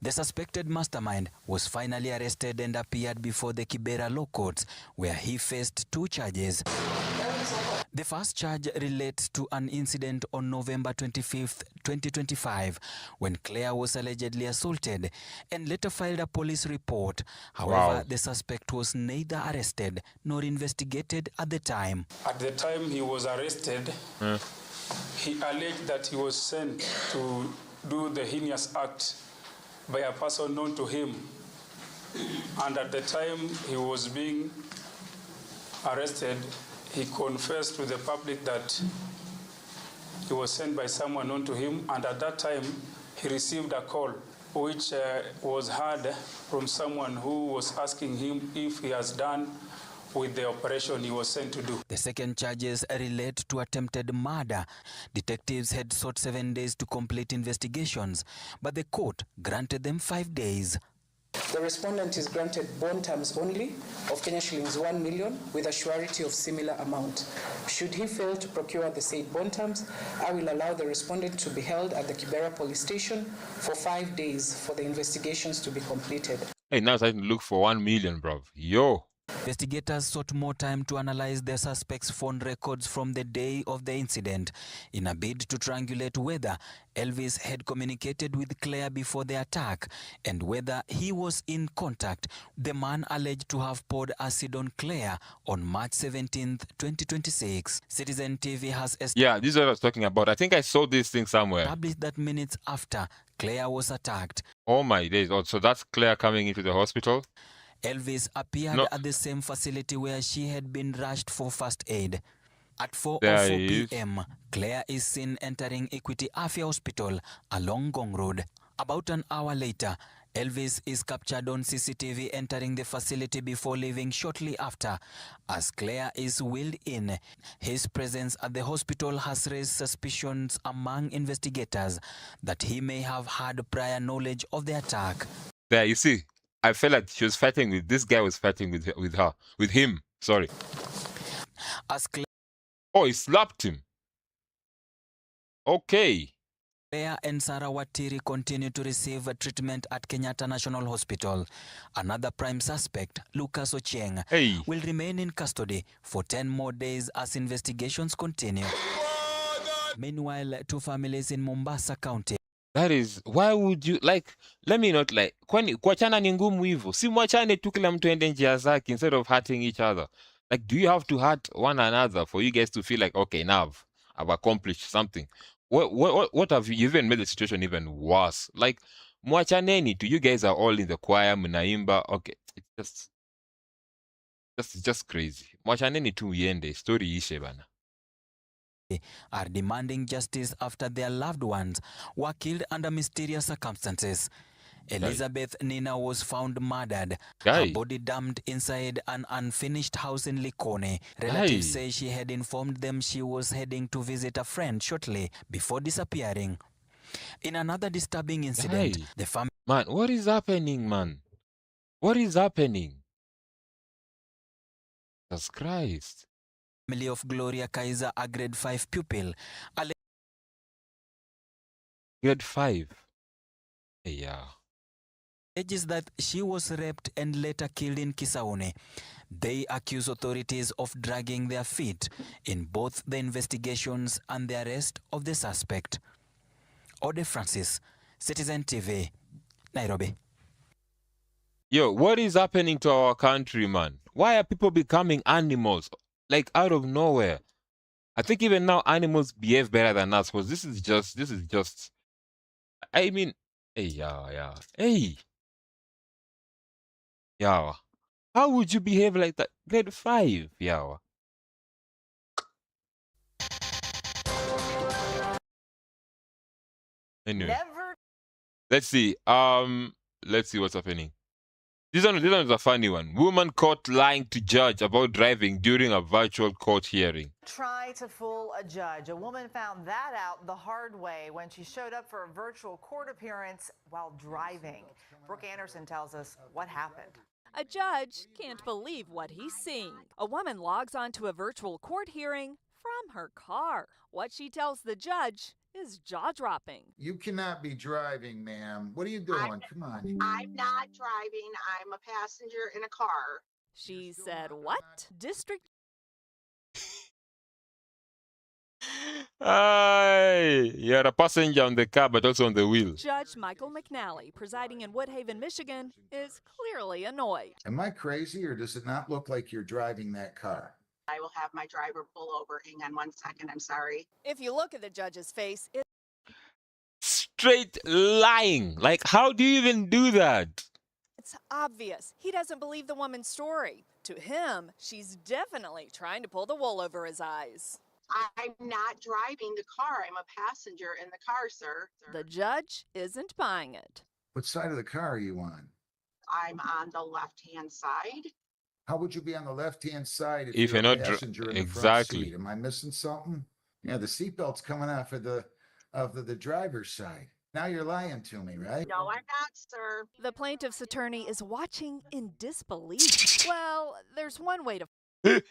Speaker 16: The suspected mastermind was finally arrested and appeared before the Kibera Law Courts, where he faced 2 charges. The first charge relates to an incident on November 25th, 2025, when Claire was allegedly assaulted and later filed a police report. However, the suspect was neither arrested nor investigated at the time.
Speaker 17: At the time he was arrested, he alleged that he was sent to do the heinous act by a person known to him. And at the time he was being arrested, he confessed to the public that he was sent by someone known to him, and at that time he received a call which was heard from someone who was asking him if he has done with the operation he was sent to do.
Speaker 16: The second charges relate to attempted murder. Detectives had sought 7 days to complete investigations, but the court granted them 5 days.
Speaker 18: The respondent is granted bond terms only of Kenya shillings 1 million with a surety of similar amount. Should he fail to procure the said bond terms, I will allow the respondent to be held at the Kibera police station for 5 days for the investigations to be completed.
Speaker 1: Hey, now it's time to look for 1 million, bro. Yo.
Speaker 16: Investigators sought more time to analyze the suspect's phone records from the day of the incident in a bid to triangulate whether Elvis had communicated with Claire before the attack and whether he was in contact. The man alleged to have poured acid on Claire on March 17th, 2026. Citizen TV has
Speaker 1: Yeah, this is what I was talking about. I think I saw this thing somewhere.
Speaker 16: established that minutes after Claire was attacked,
Speaker 1: Oh my days. Oh, so that's Claire coming into the hospital?
Speaker 16: Elvis appeared
Speaker 1: No.
Speaker 16: at the same facility where she had been rushed for first aid. At 4:04
Speaker 1: There he is.
Speaker 16: p.m., Claire is seen entering Equity Afya Hospital along Gong Road. About an hour later, Elvis is captured on CCTV entering the facility before leaving shortly after. As Claire is wheeled in, his presence at the hospital has raised suspicions among investigators that he may have had prior knowledge of the attack.
Speaker 1: There, you see. I felt like she was fighting with this guy was fighting with him. Sorry.
Speaker 16: As Claire
Speaker 1: Oh, he slapped him. Okay.
Speaker 16: and Sarah Watiri continue to receive treatment at Kenyatta National Hospital. Another prime suspect, Lucas Ochieng, will remain in custody for 10 more days as investigations continue. Meanwhile, 2 families in Mombasa County.
Speaker 1: That is, why would you, like, let me not like, kwani kuachana ni ngumu hivyo? Si mwachane tu kila mtu ende njia zake instead of hurting each other. Like, do you have to hurt one another for you guys to feel like, okay, now I've accomplished something? What have you even made the situation even worse? Like, mwachaneni tu, you guys are all in the choir, mnaimba, okay, it's just crazy. Mwachaneni tu iende, story ishe bana.
Speaker 16: Are demanding justice after their loved ones were killed under mysterious circumstances. Elizabeth Nina was found murdered, her body dumped inside an unfinished house in Likoni. Relatives say she had informed them she was heading to visit a friend shortly before disappearing. In another disturbing incident, the family...
Speaker 1: Man, what is happening, man? What is happening? Jesus Christ.
Speaker 16: Family of Gloria Kaiser, a grade 5 pupil.
Speaker 1: Grade 5? Yeah.
Speaker 16: Alleges that she was raped and later killed in Kisauni. They accuse authorities of dragging their feet in both the investigations and the arrest of the suspect. Ode Francis, Citizen TV, Nairobi.
Speaker 1: Yo, what is happening to our country, man? Why are people becoming animals? Like, out of nowhere. I think even now animals behave better than us, because this is just, I mean, hey, yeah. Hey. Yeah. How would you behave like that? Grade 5, yeah. Anyway. Let's see. Let's see what's happening. This one is a funny one. Woman caught lying to judge about driving during a virtual court hearing.
Speaker 19: Try to fool a judge. A woman found that out the hard way when she showed up for a virtual court appearance while driving. Brooke Anderson tells us what happened.
Speaker 20: A judge can't believe what he's seeing. A woman logs onto a virtual court hearing from her car. What she tells the judge is jaw-dropping.
Speaker 21: You cannot be driving, ma'am. What are you doing? Come on.
Speaker 22: I'm not driving. I'm a passenger in a car.
Speaker 20: She said, what? District
Speaker 1: You're a passenger on the car, but also on the wheel.
Speaker 20: Judge Michael McNally, presiding in Woodhaven, Michigan, is clearly annoyed.
Speaker 21: Am I crazy, or does it not look like you're driving that car?
Speaker 22: I will have my driver pull over. Hang on 1 second. I'm sorry.
Speaker 20: If you look at the judge's face,
Speaker 1: Straight lying. Like, how do you even do that?
Speaker 20: it's obvious. He doesn't believe the woman's story. To him, she's definitely trying to pull the wool over his eyes.
Speaker 22: I'm not driving the car. I'm a passenger in the car, sir.
Speaker 20: The judge isn't buying it.
Speaker 21: What side of the car are you on?
Speaker 22: I'm on the left-hand side.
Speaker 21: How would you be on the left-hand side
Speaker 1: If
Speaker 21: you're
Speaker 1: you're
Speaker 21: a
Speaker 1: not
Speaker 21: passenger in the front
Speaker 1: exactly.
Speaker 21: seat? Am I missing something? Yeah, the seatbelt's coming off of the driver's side. Now you're lying to me, right?
Speaker 22: No, I'm not, sir.
Speaker 20: The plaintiff's attorney is watching in disbelief. Well, there's one way to
Speaker 1: The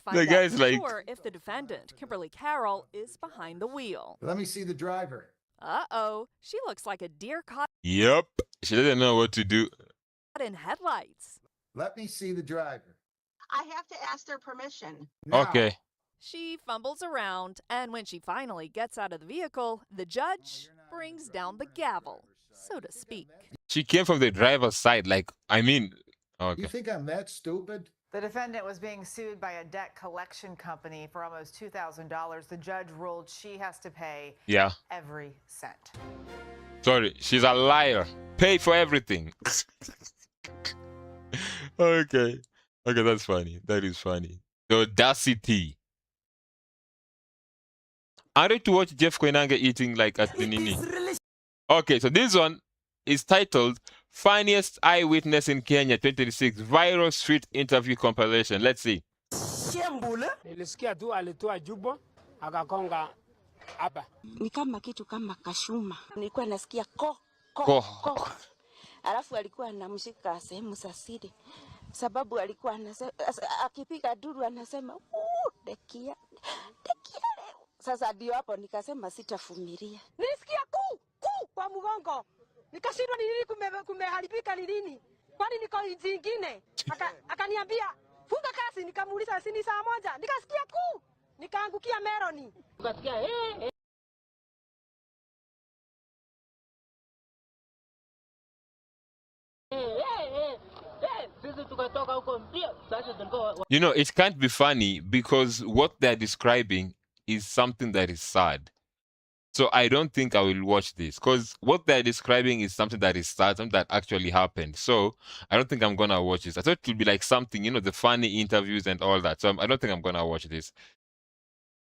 Speaker 20: find
Speaker 1: guy's
Speaker 20: out
Speaker 1: like,
Speaker 20: sure if the defendant, Kimberly Carroll, is behind the wheel.
Speaker 21: Let me see the driver.
Speaker 20: Uh-oh, she looks like a deer caught
Speaker 1: yep. She doesn't know what to do.
Speaker 20: in headlights.
Speaker 21: Let me see the driver.
Speaker 22: I have to ask their permission.
Speaker 21: Now.
Speaker 1: Okay.
Speaker 20: She fumbles around, and when she finally gets out of the vehicle, the judge brings down the gavel, so to speak.
Speaker 1: She came from the driver's side. Like, I mean, okay.
Speaker 21: You think I'm that stupid?
Speaker 19: The defendant was being sued by a debt collection company for almost $2,000. The judge ruled she has to pay every cent.
Speaker 1: Sorry, she's a liar. Pay for everything. Okay. Okay, that's funny. That is funny. The audacity. I need to watch Jeff Koinange eating like at the Nini. Okay, so this one is titled Funniest Eyewitness in Kenya 2026 Viral Street Interview Compilation. Let's see.
Speaker 23: Nilisikia tu alitoa jubo akakonga hapa.
Speaker 11: Ni kama kitu kama kashuma. Nilikuwa nasikia ko. Alafu alikuwa anamshika sehemu za siri. Sababu alikuwa akipiga duru anasema dekia. Sasa ndio hapo nikasema sitafumilia.
Speaker 24: Nilisikia ku kwa mgongo. Nikashindwa ni nini kumeharibika ni nini? Kwani niko nchi nyingine? Akaniambia funga kasi, nikamuuliza si ni saa moja. Nikasikia ku. Nikaangukia Meroni.
Speaker 23: Ukasikia
Speaker 1: You know, it can't be funny because what they're describing is something that is sad. So I don't think I will watch this because what they're describing is something that is sad, something that actually happened. So I don't think I'm going to watch this. I thought it would be like something, you know, the funny interviews and all that. So I don't think I'm going to watch this.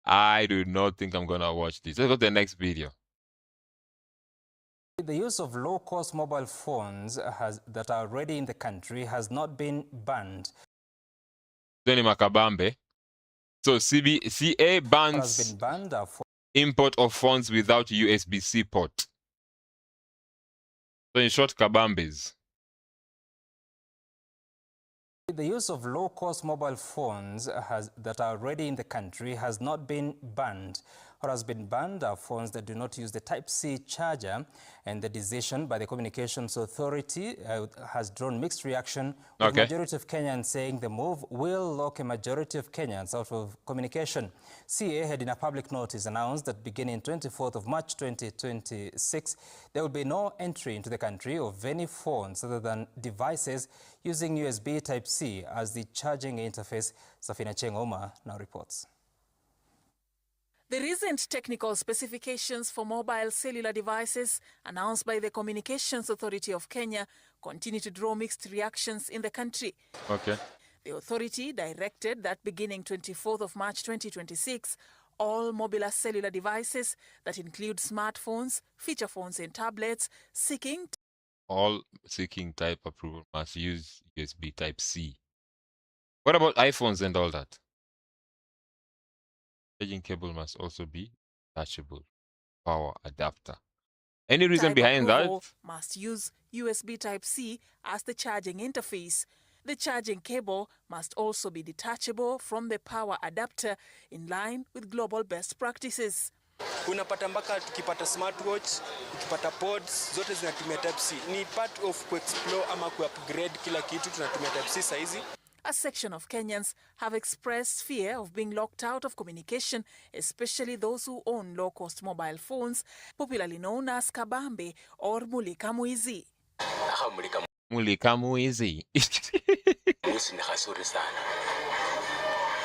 Speaker 1: I do not think I'm going to watch this. Let's go to the next video.
Speaker 25: The use of low-cost mobile phones that are already in the country has not been banned.
Speaker 1: Tony Makabambe. So CA bans import of phones without USB-C port. So in short, Kabambes.
Speaker 25: The use of low-cost mobile phones that are already in the country has not been banned. What has been banned are phones that do not use the Type-C charger, and the decision by the Communications Authority has drawn mixed reaction, with the majority of Kenyans saying the move will lock a majority of Kenyans out of communication. CA had in a public notice announced that beginning 24th of March 2026, there will be no entry into the country of any phones other than devices using USB Type-C as the charging interface. Safina Chengoma now reports.
Speaker 26: The recent technical specifications for mobile cellular devices announced by the Communications Authority of Kenya continue to draw mixed reactions in the country. The authority directed that beginning 24th of March 2026, all mobile cellular devices that include smartphones, feature phones and tablets seeking
Speaker 1: type approval must use USB Type-C. What about iPhones and all that? Charging cable must also be detachable power adapter. Any reason
Speaker 26: type
Speaker 1: behind that?
Speaker 26: approval must use USB Type-C as the charging interface. The charging cable must also be detachable from the power adapter in line with global best practices.
Speaker 2: Unapata mpaka tukipata smartwatch, tukipata pods, zote zinatumia Type-C. Ni part of ku-explore ama ku-upgrade kila kitu tunatumia Type-C saizi.
Speaker 26: A section of Kenyans have expressed fear of being locked out of communication, especially those who own low-cost mobile phones, popularly known as kabambe or mulika mwizi.
Speaker 1: Mulika mwizi.
Speaker 3: Mwizi ni hasuri sana.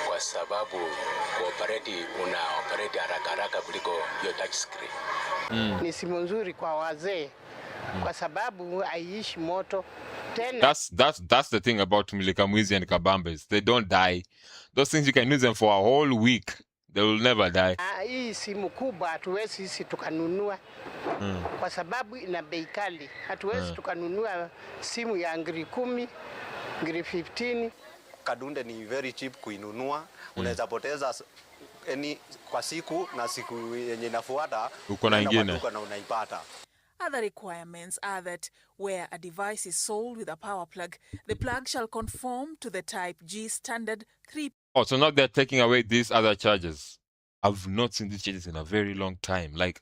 Speaker 3: Kwa sababu una operate haraka kuliko hiyo touch screen.
Speaker 4: Ni simu nzuri kwa wazee kwa sababu haiishi moto.
Speaker 1: That's the thing about Mulika Mwizi and Kabambes. They don't die. Those things you can use them for a whole week. They will never die.
Speaker 4: Hii simu kubwa hatuwezi sisi tukanunua kwa sababu ina bei kali. Hatuwezi tukanunua simu ya ngiri 10, ngiri 15.
Speaker 5: Kadunde ni very cheap kuinunua. Unaweza poteza kwa siku na siku yenye inafuata
Speaker 1: uko na ingine
Speaker 5: na unaipata.
Speaker 26: Other requirements are that where a device is sold with a power plug, the plug shall conform to the Type G standard 3.
Speaker 1: Oh, so now they're taking away these other charges. I've not seen these charges in a very long time. Like,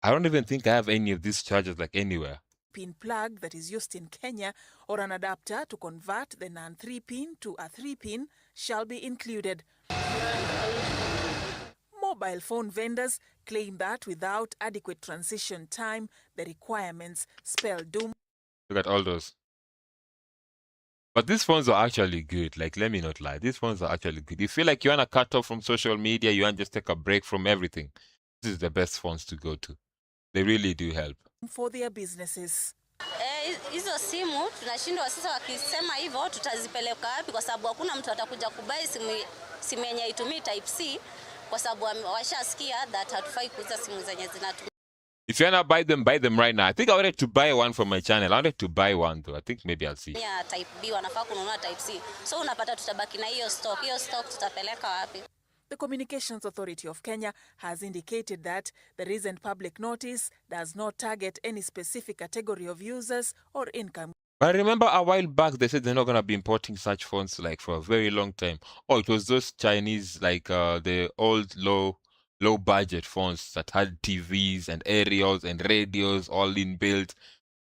Speaker 1: I don't even think I have any of these charges like anywhere.
Speaker 26: Pin plug that is used in Kenya or an adapter to convert the non-3 pin to a 3-pin shall be included. Mobile phone vendors claim that without adequate transition time, the requirements spell doom.
Speaker 1: Look at all those. But these phones are actually good. Like, let me not lie. These phones are actually good. You feel like you want to cut off from social media, you want to just take a break from everything. This is the best phones to go to. They really do help.
Speaker 26: For their businesses.
Speaker 6: Hizo simu tunashindwa sasa, wakisema hivyo tutazipeleka wapi kwa sababu hakuna mtu atakuja kubai simu yenye itumii Type-C kwa sababu washasikia that hatufai kuuza simu zenye zinatumia.
Speaker 1: If you wanna buy them right now. I think I wanted to buy one for my channel. I wanted to buy one though. I think maybe I'll see.
Speaker 6: Yeah, Type B wanafaa kununua Type-C. So unapata tutabaki na hiyo stock. Hiyo stock tutapeleka wapi?
Speaker 26: The Communications Authority of Kenya has indicated that the recent public notice does not target any specific category of users or income.
Speaker 1: But I remember a while back they said they're not gonna be importing such phones like for a very long time. Oh, it was those Chinese like the old low budget phones that had TVs and aerials and radios all inbuilt.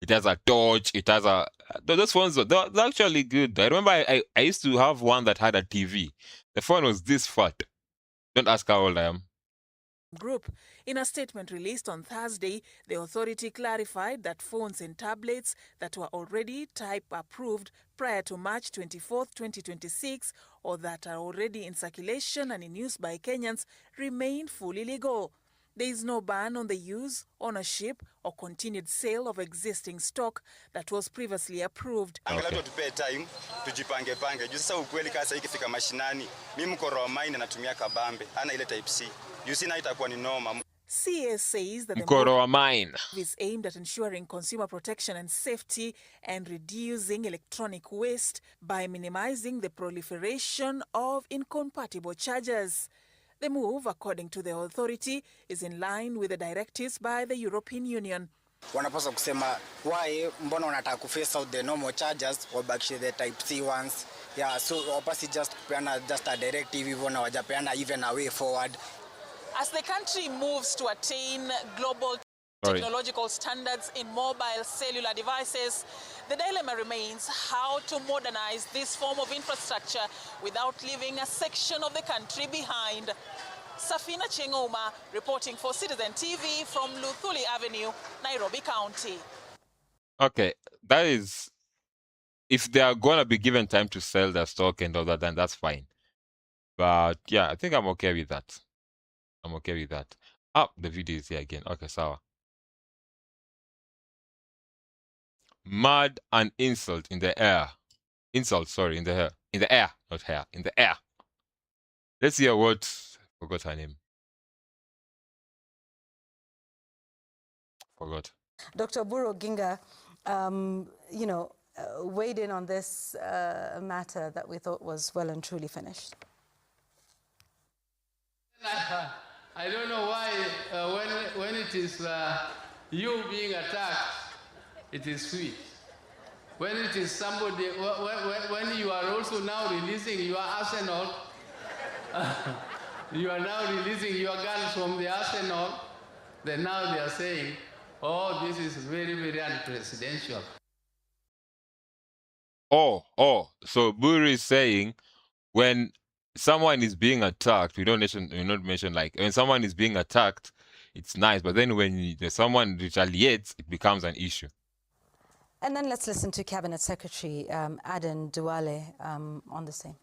Speaker 1: It has a torch. It has a those phones they're actually good. I remember I used to have one that had a TV. The phone was this fat. Don't ask how old I am.
Speaker 26: Group. In a statement released on Thursday, the authority clarified that phones and tablets that were already type approved prior to March 24, 2026, or that are already in circulation and in use by Kenyans remain fully legal. There is no ban on the use, ownership, or continued sale of existing stock that was previously approved.
Speaker 5: Angalau tupe time tujipange pange. Juu sasa ukweli kasa ikifika mashinani, mimi mkoro wa mine natumia kabambe, ana ile Type-C. Juu sina itakuwa ni noma.
Speaker 26: CS says that the
Speaker 1: move
Speaker 26: is aimed at ensuring consumer protection and safety and reducing electronic waste by minimizing the proliferation of incompatible chargers. The move, according to the authority, is in line with the directives by the European Union.
Speaker 7: Wanapaswa kusema why mbona wanataka kuface out the normal chargers wabakishe the Type-C ones. Yeah, so wapasi just a directive hivyo na wajapeana even a way forward.
Speaker 26: As the country moves to attain global technological standards in mobile cellular devices, the dilemma remains how to modernize this form of infrastructure without leaving a section of the country behind. Safina Chengoma reporting for Citizen TV from Luthuli Avenue, Nairobi County.
Speaker 1: Okay, that is, if they are going to be given time to sell their stock and all that, then that's fine. But yeah, I think I'm okay with that. I'm okay with that. Oh, the video is here again. Okay, sawa. Mud and insult in the air. Insult, sorry, in the air. In the air, not hair. In the air. Let's hear what, forgot her name. Forgot.
Speaker 8: Dr. Buru Ginga, weighed in on this matter that we thought was well and truly finished.
Speaker 9: I don't know why when it is you being attacked, it is sweet. When it is somebody, when you are also now releasing your arsenal, you are now releasing your guns from the arsenal, then now they are saying, oh, this is very, very unpresidential.
Speaker 1: So Buri is saying when someone is being attacked, we not mention like when someone is being attacked, it's nice, but then when someone retaliates, it becomes an issue.
Speaker 8: And then let's listen to Cabinet Secretary Aden Duale on the same.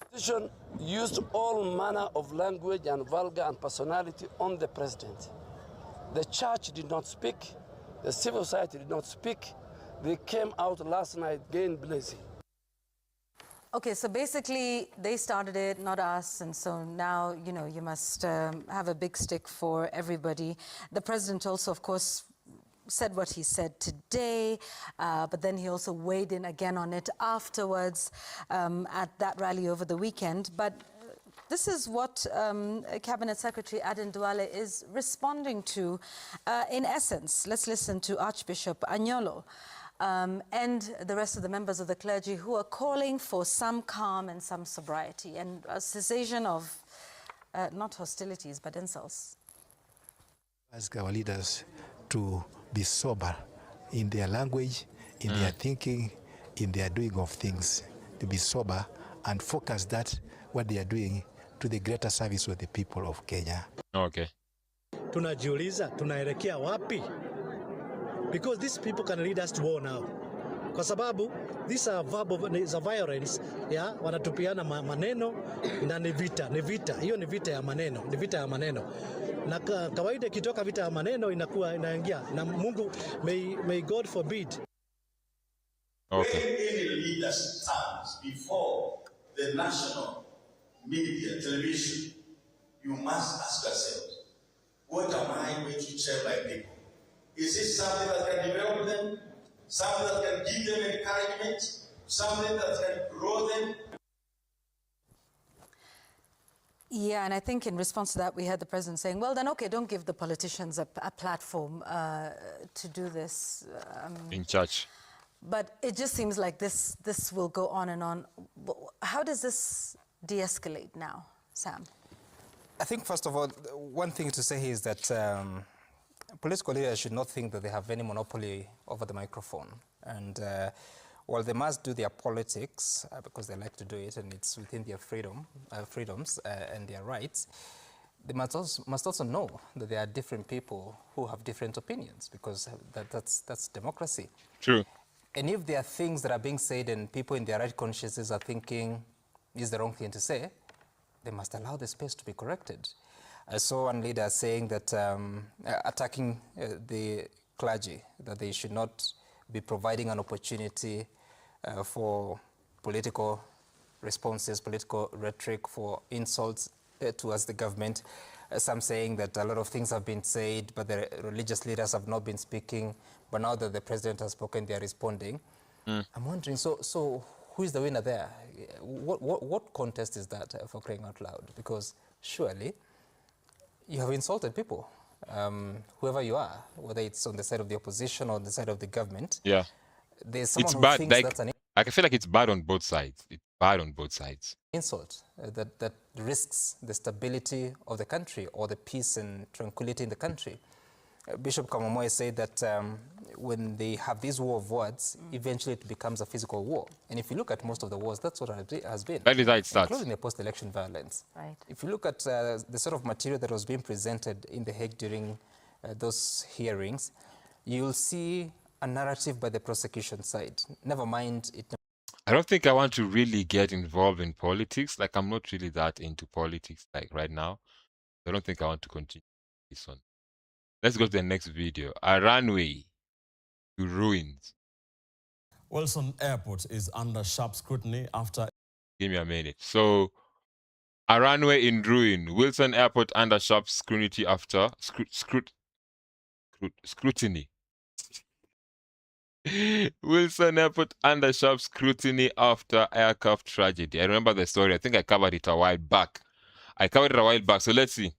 Speaker 10: Opposition used all manner of language and vulgar and personality on the president. The church did not speak, the civil society did not speak. They came out last night, gain blessing.
Speaker 8: Okay, so basically they started it, not us, and so now, you must have a big stick for everybody. The president also, of course, said what he said today, but then he also weighed in again on it afterwards at that rally over the weekend. But this is what Cabinet Secretary Aden Duale is responding to in essence. Let's listen to Archbishop Anyolo and the rest of the members of the clergy who are calling for some calm and some sobriety and a cessation of not hostilities but insults.
Speaker 12: Ask our leaders to be sober in their language, in their thinking, in their doing of things, to be sober and focus that what they are doing to the greater service of the people of Kenya.
Speaker 1: Okay.
Speaker 13: Tunajiuliza tunaelekea wapi? Because these people can lead us to war now. Kwa sababu these are verbal violence, wanatupiana maneno na ni vita. Hiyo ni vita ya maneno. Na kawaida ikitoka vita ya maneno inaingia na Mungu, may God forbid.
Speaker 1: Okay.
Speaker 14: When any leader stands before the national media, television, you must ask yourself, what am I going to tell my people? Is it something that can develop them? Something that can give them encouragement? Something that can grow them?
Speaker 8: Yeah, and I think in response to that, we heard the president saying, well, then, okay, don't give the politicians a platform to do this.
Speaker 1: In church.
Speaker 8: But it just seems like this will go on and on. How does this de-escalate now, Sam?
Speaker 25: I think, first of all, one thing to say is that political leaders should not think that they have any monopoly over the microphone. And while they must do their politics, because they like to do it and it's within their freedoms and their rights, they must also know that there are different people who have different opinions, because that's democracy.
Speaker 1: True.
Speaker 25: And if there are things that are being said and people in their right consciences are thinking is the wrong thing to say, they must allow the space to be corrected. I saw one leader saying that attacking the clergy, that they should not be providing an opportunity for political responses, political rhetoric, for insults towards the government. Some saying that a lot of things have been said, but the religious leaders have not been speaking. But now that the president has spoken, they are responding. I'm wondering, so who is the winner there? What contest is that, for crying out loud? Because surely you have insulted people, whoever you are, whether it's on the side of the opposition or on the side of the government.
Speaker 1: Yeah.
Speaker 25: There's someone
Speaker 1: it's
Speaker 25: who
Speaker 1: bad.
Speaker 25: thinks that's an
Speaker 1: I feel like it's bad on both sides. It's bad on both sides.
Speaker 25: insult that risks the stability of the country or the peace and tranquility in the country. Bishop Kamamoe said that when they have this war of words, eventually it becomes a physical war. And if you look at most of the wars, that's what it has been.
Speaker 1: That is how it starts.
Speaker 25: Including the post-election violence.
Speaker 8: Right.
Speaker 25: If you look at the sort of material that was being presented in The Hague during those hearings, you'll see a narrative by the prosecution side. Never mind it.
Speaker 1: I don't think I want to really get involved in politics. Like, I'm not really that into politics, like, right now. I don't think I want to continue this one. Let's go to the next video. A runway to ruins.
Speaker 27: Wilson Airport is under sharp scrutiny after...
Speaker 1: Give me a minute. So, a runway in ruin. Wilson Airport under sharp scrutiny after... scrutiny. Wilson Airport under sharp scrutiny after aircraft tragedy. I remember the story. I think I covered it a while back. So let's see.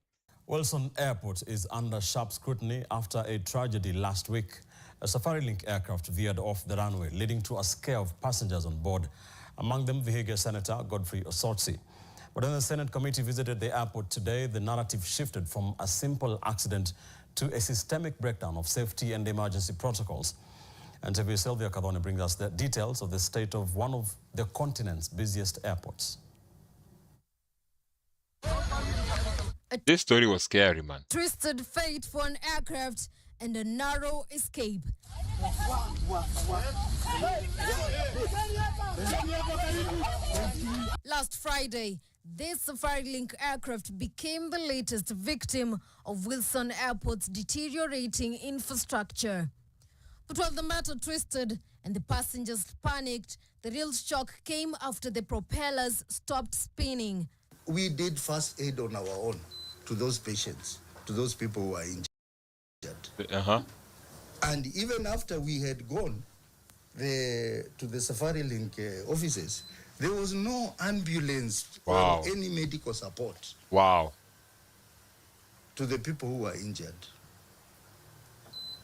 Speaker 27: Wilson Airport is under sharp scrutiny after a tragedy last week. A SafariLink aircraft veered off the runway, leading to a scare of passengers on board, among them Vihiga Senator Godfrey Osotsi. But when the Senate committee visited the airport today, the narrative shifted from a simple accident to a systemic breakdown of safety and emergency protocols. And TV Sylvia Kadhoni brings us the details of the state of one of the continent's busiest airports.
Speaker 1: This story was scary, man.
Speaker 15: Twisted fate for an aircraft and a narrow escape. Last Friday, this SafariLink aircraft became the latest victim of Wilson Airport's deteriorating infrastructure. But while the matter twisted and the passengers panicked, the real shock came after the propellers stopped spinning.
Speaker 16: We did first aid on our own to those patients, to those people who are injured. And even after we had gone to the SafariLink offices, there was no ambulance or any medical support to the people who were injured.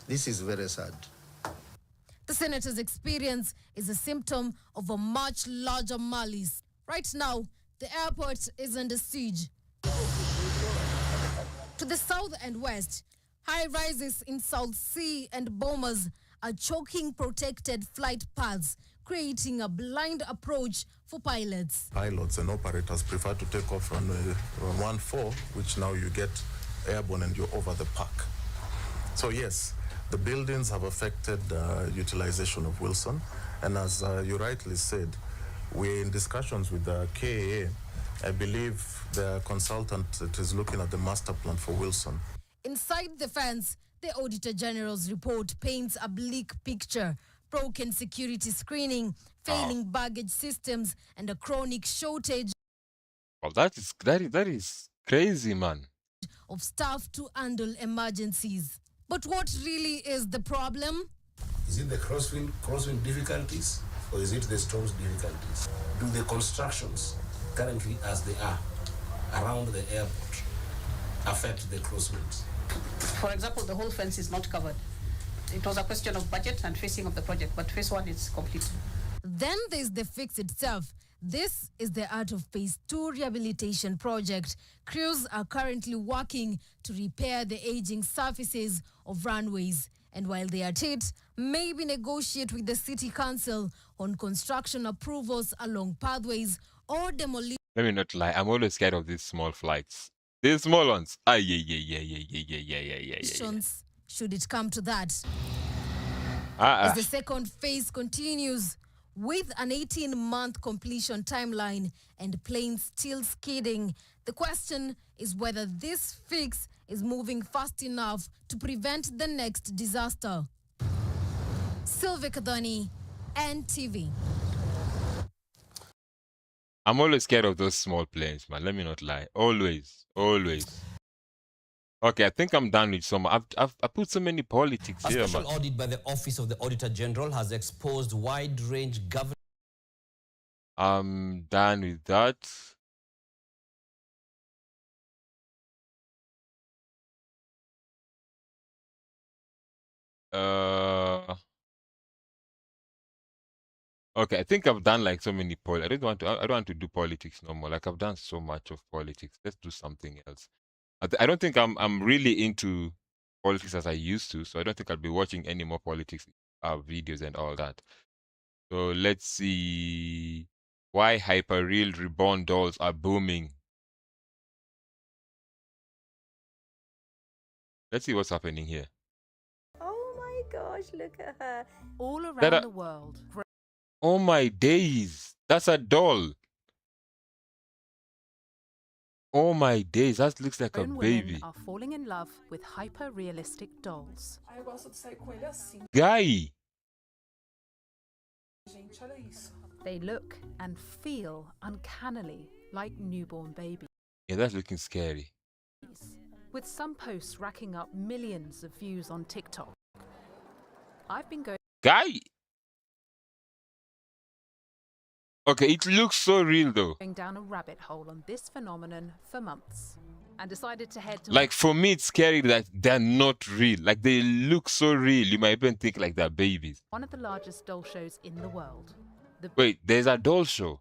Speaker 16: This is very sad.
Speaker 15: The senator's experience is a symptom of a much larger malice. Right now, the airport is under siege. To the south and west, high rises in South Sea and bombers are choking protected flight paths, creating a blind approach for pilots.
Speaker 17: Pilots and operators prefer to take off on 14, which now you get airborne and you're over the park. So yes, the buildings have affected utilization of Wilson. And as you rightly said, we're in discussions with the KAA. I believe the consultant that is looking at the master plan for Wilson.
Speaker 15: Inside the fence, the Auditor General's report paints a bleak picture. Broken security screening, failing baggage systems, and a chronic shortage
Speaker 1: that is crazy, man.
Speaker 15: of staff to handle emergencies. But what really is the problem?
Speaker 18: Is it the crosswind difficulties, or is it the storm's difficulties? Do the constructions currently as they are around the airport affect the crosswinds?
Speaker 20: For example, the whole fence is not covered. It was a question of budget and phasing of the project, but phase 1 is complete.
Speaker 15: Then there's the fix itself. This is the Art of Phase 2 rehabilitation project. Crews are currently working to repair the aging surfaces of runways. And while they are at it, maybe negotiate with the city council on construction approvals along pathways or demolition.
Speaker 1: Let me not lie, I'm always scared of these small flights. These small ones.
Speaker 15: Should it come to that. As the second phase continues, with an 18-month completion timeline and planes still skidding, the question is whether this fix is moving fast enough to prevent the next disaster. Sylvia Kadhoni, NTV.
Speaker 1: I'm always scared of those small planes, man. Let me not lie. Always. Okay, I think I'm done with some. I put so many politics here, man.
Speaker 21: A special audit by the Office of the Auditor General has exposed wide-range government.
Speaker 1: I'm done with that. Okay, I think I've done like so many I don't want to do politics no more. Like I've done so much of politics. Let's do something else. I don't think I'm really into politics as I used to, so I don't think I'll be watching any more politics videos and all that. So let's see why hyperreal reborn dolls are booming. Let's see what's happening here.
Speaker 22: Oh my gosh, look at her. All around the world.
Speaker 1: Oh my days, that's a doll. Oh my days, that looks like a baby.
Speaker 22: Women are falling in love with hyper-realistic dolls.
Speaker 1: Guy.
Speaker 22: They look and feel uncannily like newborn babies.
Speaker 1: Yeah, that's looking scary.
Speaker 2: with some posts racking up millions of views on TikTok. I've been going
Speaker 1: Okay, it looks so real though.
Speaker 2: down a rabbit hole on this phenomenon for months and decided to head to
Speaker 1: Like for me, it's scary that they're not real. Like they look so real. You might even think like they're babies.
Speaker 2: one of the largest doll shows in the world. The
Speaker 1: Wait, there's a doll show.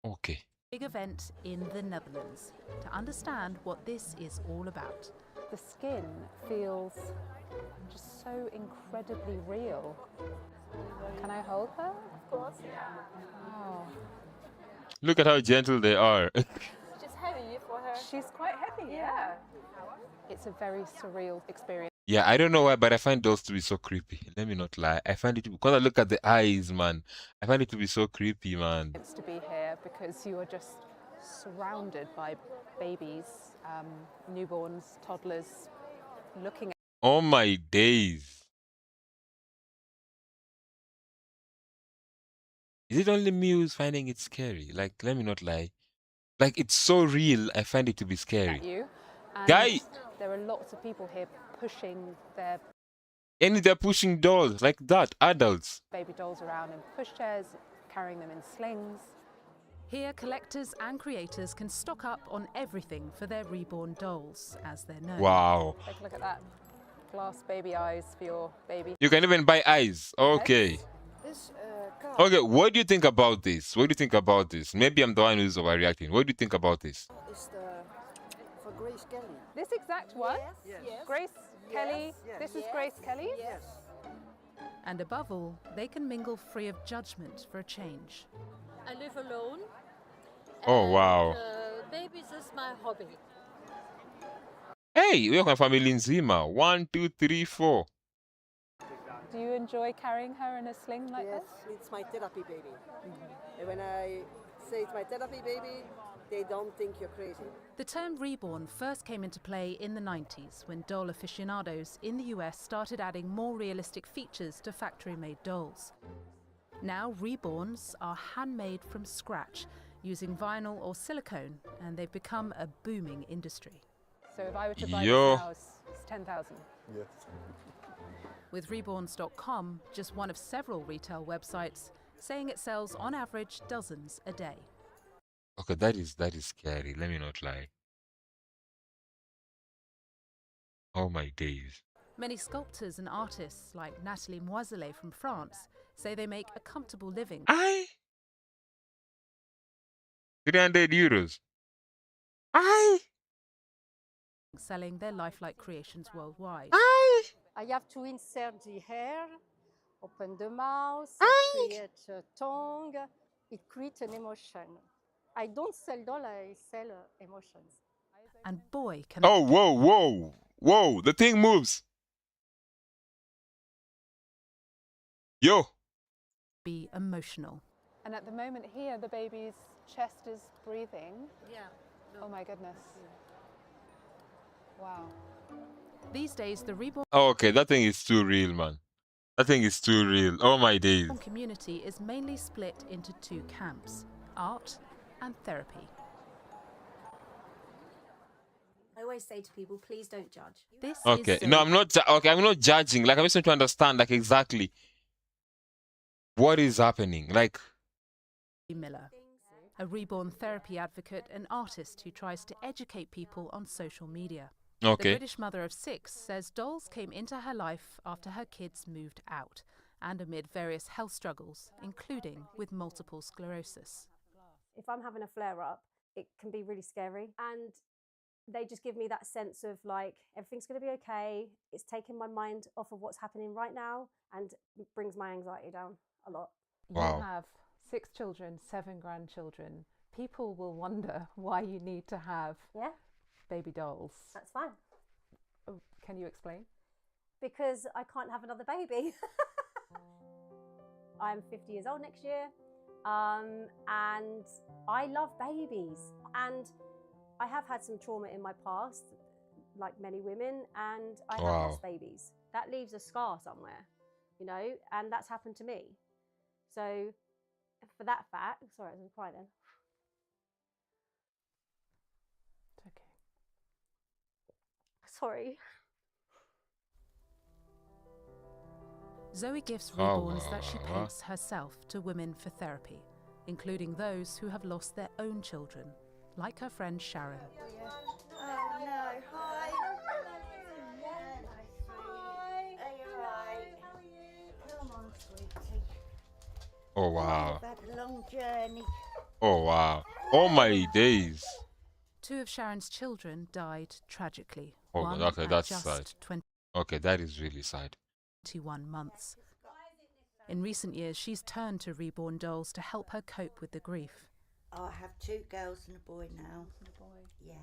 Speaker 1: Okay.
Speaker 2: big event in the Netherlands to understand what this is all about.
Speaker 3: The skin feels just so incredibly real. Can I hold her? Of course. Oh.
Speaker 1: Look at how gentle they are.
Speaker 3: She's heavy for her. She's quite heavy, yeah. It's a very surreal experience.
Speaker 1: Yeah, I don't know why, but I find dolls to be so creepy. Let me not lie. I find it because I look at the eyes, man. I find it to be so creepy, man.
Speaker 3: It's to be here because you are just surrounded by babies, newborns, toddlers, looking at.
Speaker 1: Oh my days. Is it only me who's finding it scary? Like, let me not lie. Like, it's so real, I find it to be scary.
Speaker 3: You. And
Speaker 1: Guy!
Speaker 3: there are lots of people here pushing their
Speaker 1: And they're pushing dolls like that, adults.
Speaker 3: baby dolls around in pushchairs, carrying them in slings.
Speaker 2: Here, collectors and creators can stock up on everything for their reborn dolls, as they're known.
Speaker 1: Wow.
Speaker 3: Take a look at that. Glass baby eyes for your baby.
Speaker 1: You can even buy eyes. Okay. Okay, what do you think about this? What do you think about this? Maybe I'm the one who's overreacting. What do you think about this?
Speaker 4: It's for Grace Kelly.
Speaker 3: This exact one?
Speaker 4: Yes.
Speaker 3: Grace Kelly.
Speaker 4: Yes.
Speaker 3: This is Grace Kelly?
Speaker 4: Yes.
Speaker 2: And above all, they can mingle free of judgment for a change.
Speaker 11: I live alone.
Speaker 1: Oh, wow.
Speaker 11: Babies is my hobby.
Speaker 1: Hey, we're on family Nzima. 1, 2, 3, 4.
Speaker 3: Do you enjoy carrying her in a sling like
Speaker 4: Yes,
Speaker 3: this?
Speaker 4: it's my therapy baby. And when I say it's my therapy baby, they don't think you're crazy.
Speaker 2: The term reborn first came into play in the 90s when doll aficionados in the US started adding more realistic features to factory-made dolls. Now reborns are handmade from scratch using vinyl or silicone, and they've become a booming industry.
Speaker 3: So if I were to buy
Speaker 1: Yo.
Speaker 3: this house, it's 10,000.
Speaker 4: Yes.
Speaker 2: With reborns.com, just one of several retail websites, saying it sells on average dozens a day.
Speaker 1: Okay, that is scary. Let me not lie. Oh my days.
Speaker 2: Many sculptors and artists, like Nathalie Moiselet from France, say they make a comfortable living.
Speaker 1: 300 euros.
Speaker 2: Selling their lifelike creations worldwide.
Speaker 22: I have to insert the hair, open the mouth, create a tongue. It creates an emotion. I don't sell doll, I sell emotions.
Speaker 2: And boy, can
Speaker 1: Oh, whoa, whoa, whoa, the thing moves. Yo.
Speaker 2: Be emotional.
Speaker 3: And at the moment here, the baby's chest is breathing.
Speaker 11: Yeah.
Speaker 3: Oh my goodness. Wow.
Speaker 2: These days, the reborn
Speaker 1: Oh, okay, that thing is too real, man. That thing is too real. Oh my days.
Speaker 2: community is mainly split into two camps, art and therapy.
Speaker 22: I always say to people, please don't judge.
Speaker 2: This
Speaker 1: Okay,
Speaker 2: is
Speaker 1: no, I'm not. Okay, I'm not judging. Like, I'm just trying to understand, like, exactly what is happening. Like,
Speaker 2: Miller, a reborn therapy advocate and artist who tries to educate people on social media.
Speaker 1: Okay.
Speaker 2: The British mother of 6 says dolls came into her life after her kids moved out and amid various health struggles, including with multiple sclerosis.
Speaker 22: If I'm having a flare up, it can be really scary. And they just give me that sense of like, everything's going to be okay. It's taking my mind off of what's happening right now and it brings my anxiety down a lot.
Speaker 1: Wow.
Speaker 3: You have 6 children, 7 grandchildren. People will wonder why you need to have baby dolls.
Speaker 22: That's fine.
Speaker 3: Can you explain?
Speaker 22: Because I can't have another baby. I'm 50 years old next year, and I love babies. And I have had some trauma in my past, like many women, and I have lost babies. That leaves a scar somewhere, you know, and that's happened to me. So for that fact, sorry, I was going to cry then. Sorry.
Speaker 2: Zoe gives reborns that she paints herself to women for therapy, including those who have lost their own children, like her friend Sharon.
Speaker 5: Oh no, hi. Hi. Are you right? How are you? Come on, sweetie.
Speaker 1: Oh wow.
Speaker 5: I've had a long journey.
Speaker 1: Oh wow. Oh my days.
Speaker 2: 2 of Sharon's children died tragically.
Speaker 1: Oh,
Speaker 2: one
Speaker 1: okay,
Speaker 2: at
Speaker 1: that's
Speaker 2: just
Speaker 1: sad.
Speaker 2: 21
Speaker 1: Okay, that is really sad.
Speaker 2: months. In recent years, she's turned to reborn dolls to help her cope with the grief.
Speaker 5: I have 2 girls and a boy now. Yeah.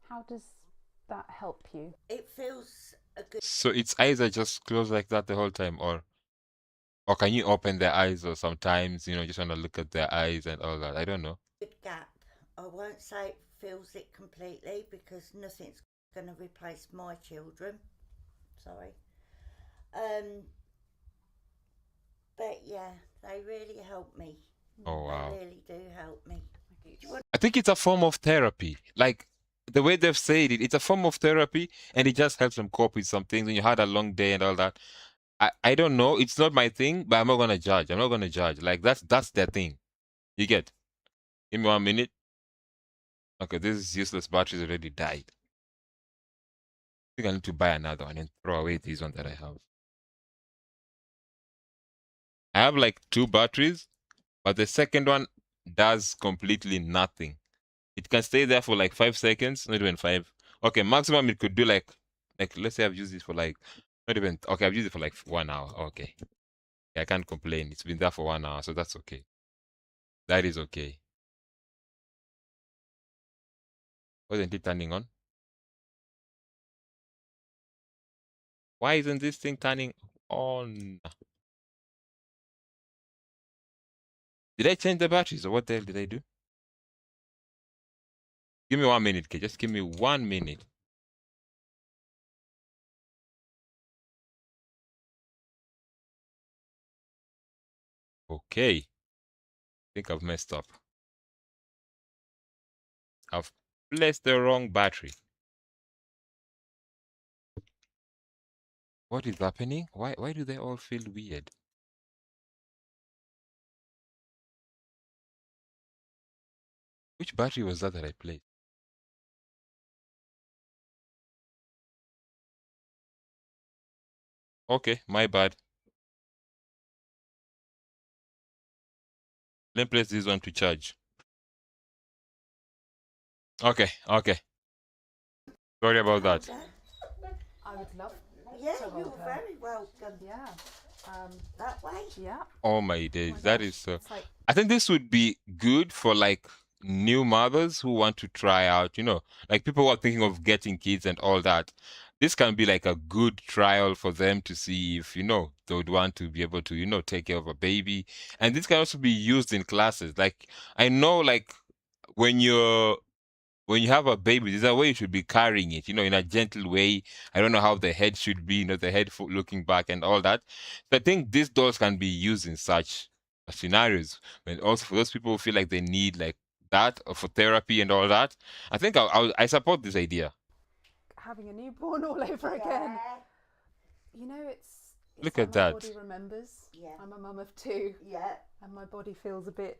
Speaker 3: How does that help you?
Speaker 5: It feels a good
Speaker 1: So its eyes are just closed like that the whole time, or can you open their eyes, or sometimes, you know, just want to look at their eyes and all that? I don't know.
Speaker 5: gap. I won't say it fills it completely because nothing's going to replace my children. Sorry. But yeah, they really help me.
Speaker 1: Oh wow.
Speaker 5: They really do help me.
Speaker 1: I think it's a form of therapy. Like the way they've said it, it's a form of therapy, and it just helps them cope with some things when you had a long day and all that. I don't know. It's not my thing, but I'm not gonna judge. I'm not gonna judge. Like that's their thing. You get? Give me 1 minute. Okay, this useless battery's already died. I think I need to buy another one and throw away these ones that I have. I have like 2 batteries, but the second one does completely nothing. It can stay there for like 5 seconds, not even 5. Okay, maximum it could do like let's say I've used it for like not even okay, I've used it for like 1 hour. Okay. Yeah, I can't complain. It's been there for 1 hour, so that's okay. That is okay. Wasn't it turning on? Why isn't this thing turning on? Did I change the batteries, or what the hell did I do? Give me 1 minute, okay? Just give me 1 minute. Okay. I think I've messed up. I've placed the wrong battery. What is happening? Why do they all feel weird? Which battery was that I played? Okay, my bad. Let me place this one to charge. Okay. Sorry about that.
Speaker 3: I would love
Speaker 5: Yeah,
Speaker 3: to hold
Speaker 5: you're
Speaker 3: her.
Speaker 5: very welcome.
Speaker 3: Yeah.
Speaker 5: That way?
Speaker 3: Yeah.
Speaker 1: Oh my days, that is so.
Speaker 3: It's like-
Speaker 1: I think this would be good for like new mothers who want to try out, you know, like people who are thinking of getting kids and all that. This can be like a good trial for them to see if, you know, they would want to be able to, you know, take care of a baby. And this can also be used in classes. Like I know, like when you have a baby, there's a way you should be carrying it, you know, in a gentle way. I don't know how the head should be, you know, the head looking back and all that. So I think these dolls can be used in such scenarios. And also for those people who feel like they need like that or for therapy and all that, I think I support this idea.
Speaker 3: Having a newborn all over again. You know, it's
Speaker 1: Look
Speaker 3: like
Speaker 1: at
Speaker 3: my
Speaker 1: that.
Speaker 3: body remembers.
Speaker 5: Yeah.
Speaker 3: I'm a mum of 2.
Speaker 5: Yeah.
Speaker 3: And my body feels a bit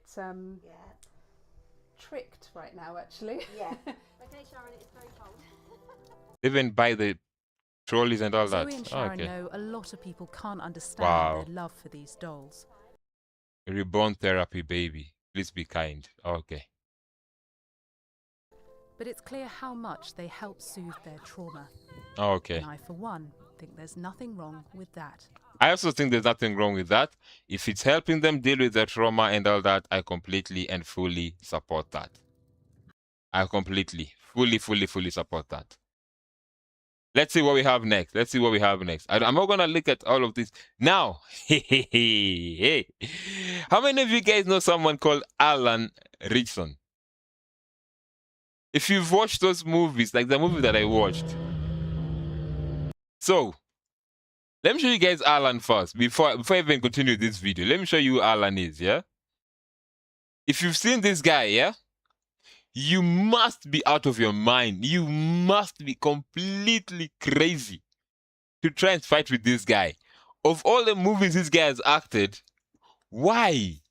Speaker 3: tricked right now, actually.
Speaker 5: Yeah.
Speaker 22: Okay, Sharon, it's very cold.
Speaker 1: Even by the trolleys and all
Speaker 2: Zoe
Speaker 1: that.
Speaker 2: and
Speaker 1: Oh,
Speaker 2: Sharon
Speaker 1: okay.
Speaker 2: know a lot of people can't understand
Speaker 1: Wow.
Speaker 2: their love for these dolls.
Speaker 1: Reborn therapy, baby. Please be kind. Okay.
Speaker 2: But it's clear how much they help soothe their trauma.
Speaker 1: Okay.
Speaker 2: And I, for one, think there's nothing wrong with that.
Speaker 1: I also think there's nothing wrong with that. If it's helping them deal with their trauma and all that, I completely and fully support that. I completely, fully support that. Let's see what we have next. I'm not going to look at all of this. Now, hey. How many of you guys know someone called Alan Richson? If you've watched those movies, like the movie that I watched. So, let me show you guys Alan first. Before I even continue this video, let me show you who Alan is, yeah? If you've seen this guy, yeah? You must be out of your mind. You must be completely crazy to try and fight with this guy. Of all the movies this guy has acted, why?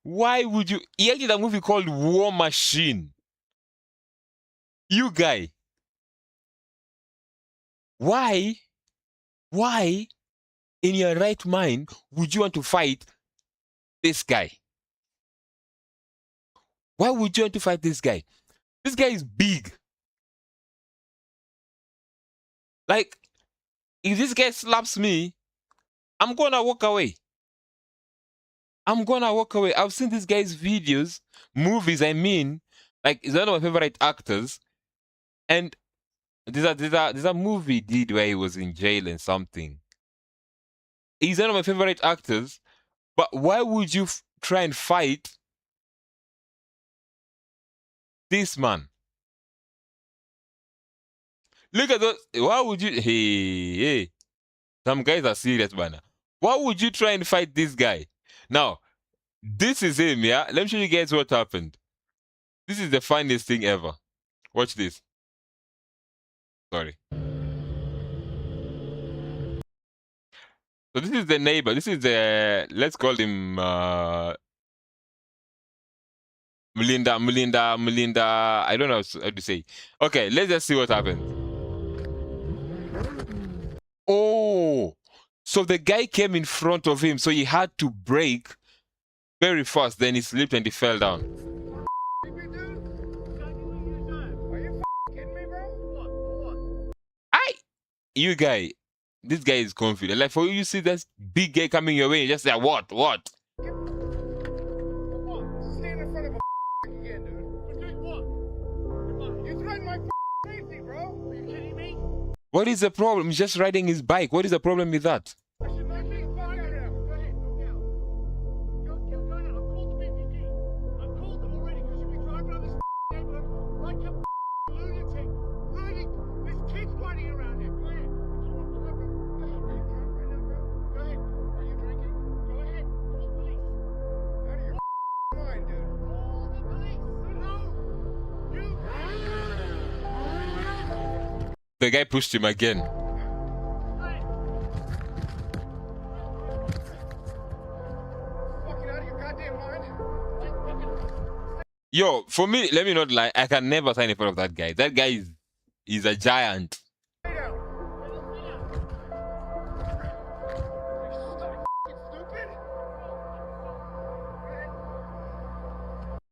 Speaker 1: Why would you? He acted a movie called War Machine. You guy. Why in your right mind would you want to fight this guy? Why would you want to fight this guy? This guy is big. Like, if this guy slaps me, I'm gonna walk away. I'm gonna walk away. I've seen this guy's videos, movies, I mean. Like, he's one of my favorite actors. And there's a movie he did where he was in jail and something. He's one of my favorite actors. But why would you try and fight this man? Look at those. Why would you? Hey. Some guys are serious, man. Why would you try and fight this guy? Now, this is him, yeah? Let me show you guys what happened. This is the funniest thing ever. Watch this. Sorry. So this is the neighbor. This is the, let's call him Melinda. I don't know how to say. Okay, let's just see what happens. Oh, so the guy came in front of him, so he had to brake very fast. Then he slipped and he fell down. You guy, this guy is confident. Like, for you see that big guy coming your way, you just say, what?
Speaker 6: Stand in front of a again, dude. What? You threatened my safety, bro. Are you kidding me?
Speaker 1: What is the problem? He's just riding his bike. What is the problem with that?
Speaker 6: I should not be fired at him. Go ahead, go down. Go down. I've called the BPD. I've called them already because you've been driving on this neighborhood like a lunatic. Lunatic. There's kids running around here. Go ahead. Go ahead. Are you drinking? Go ahead. Call the police. Out of your mind, dude. Call the police. No. You.
Speaker 1: The guy pushed him again. Yo, for me, let me not lie, I can never stand in front of that guy. That guy is a giant.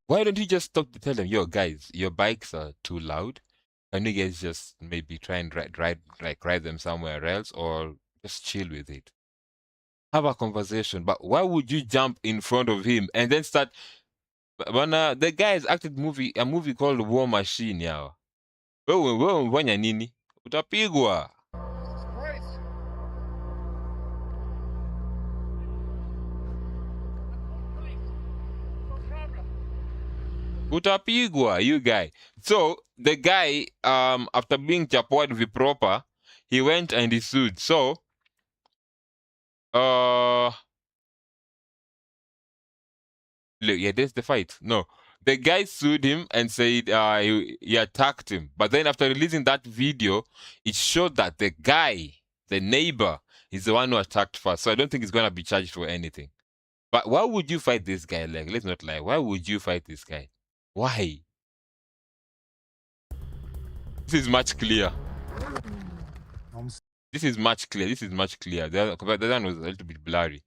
Speaker 1: Why don't you just talk to tell them, yo, guys, your bikes are too loud. Can you guys just maybe try and ride them somewhere else, or just chill with it? Have a conversation. But why would you jump in front of him and then start? When the guy has acted a movie called War Machine, yeah. Wewe umefanya nini? Utapigwa. Utapigwa, you guy. So the guy, after being chapoed with proper, he went and he sued. So look, yeah, there's the fight. No, the guy sued him and said he attacked him. But then after releasing that video, it showed that the guy, the neighbor, is the one who attacked first. So I don't think he's gonna be charged for anything. But why would you fight this guy? Like, let's not lie. Why would you fight this guy? Why? This is much clearer. This is much clearer. This is much clearer. The other one was a little bit blurry.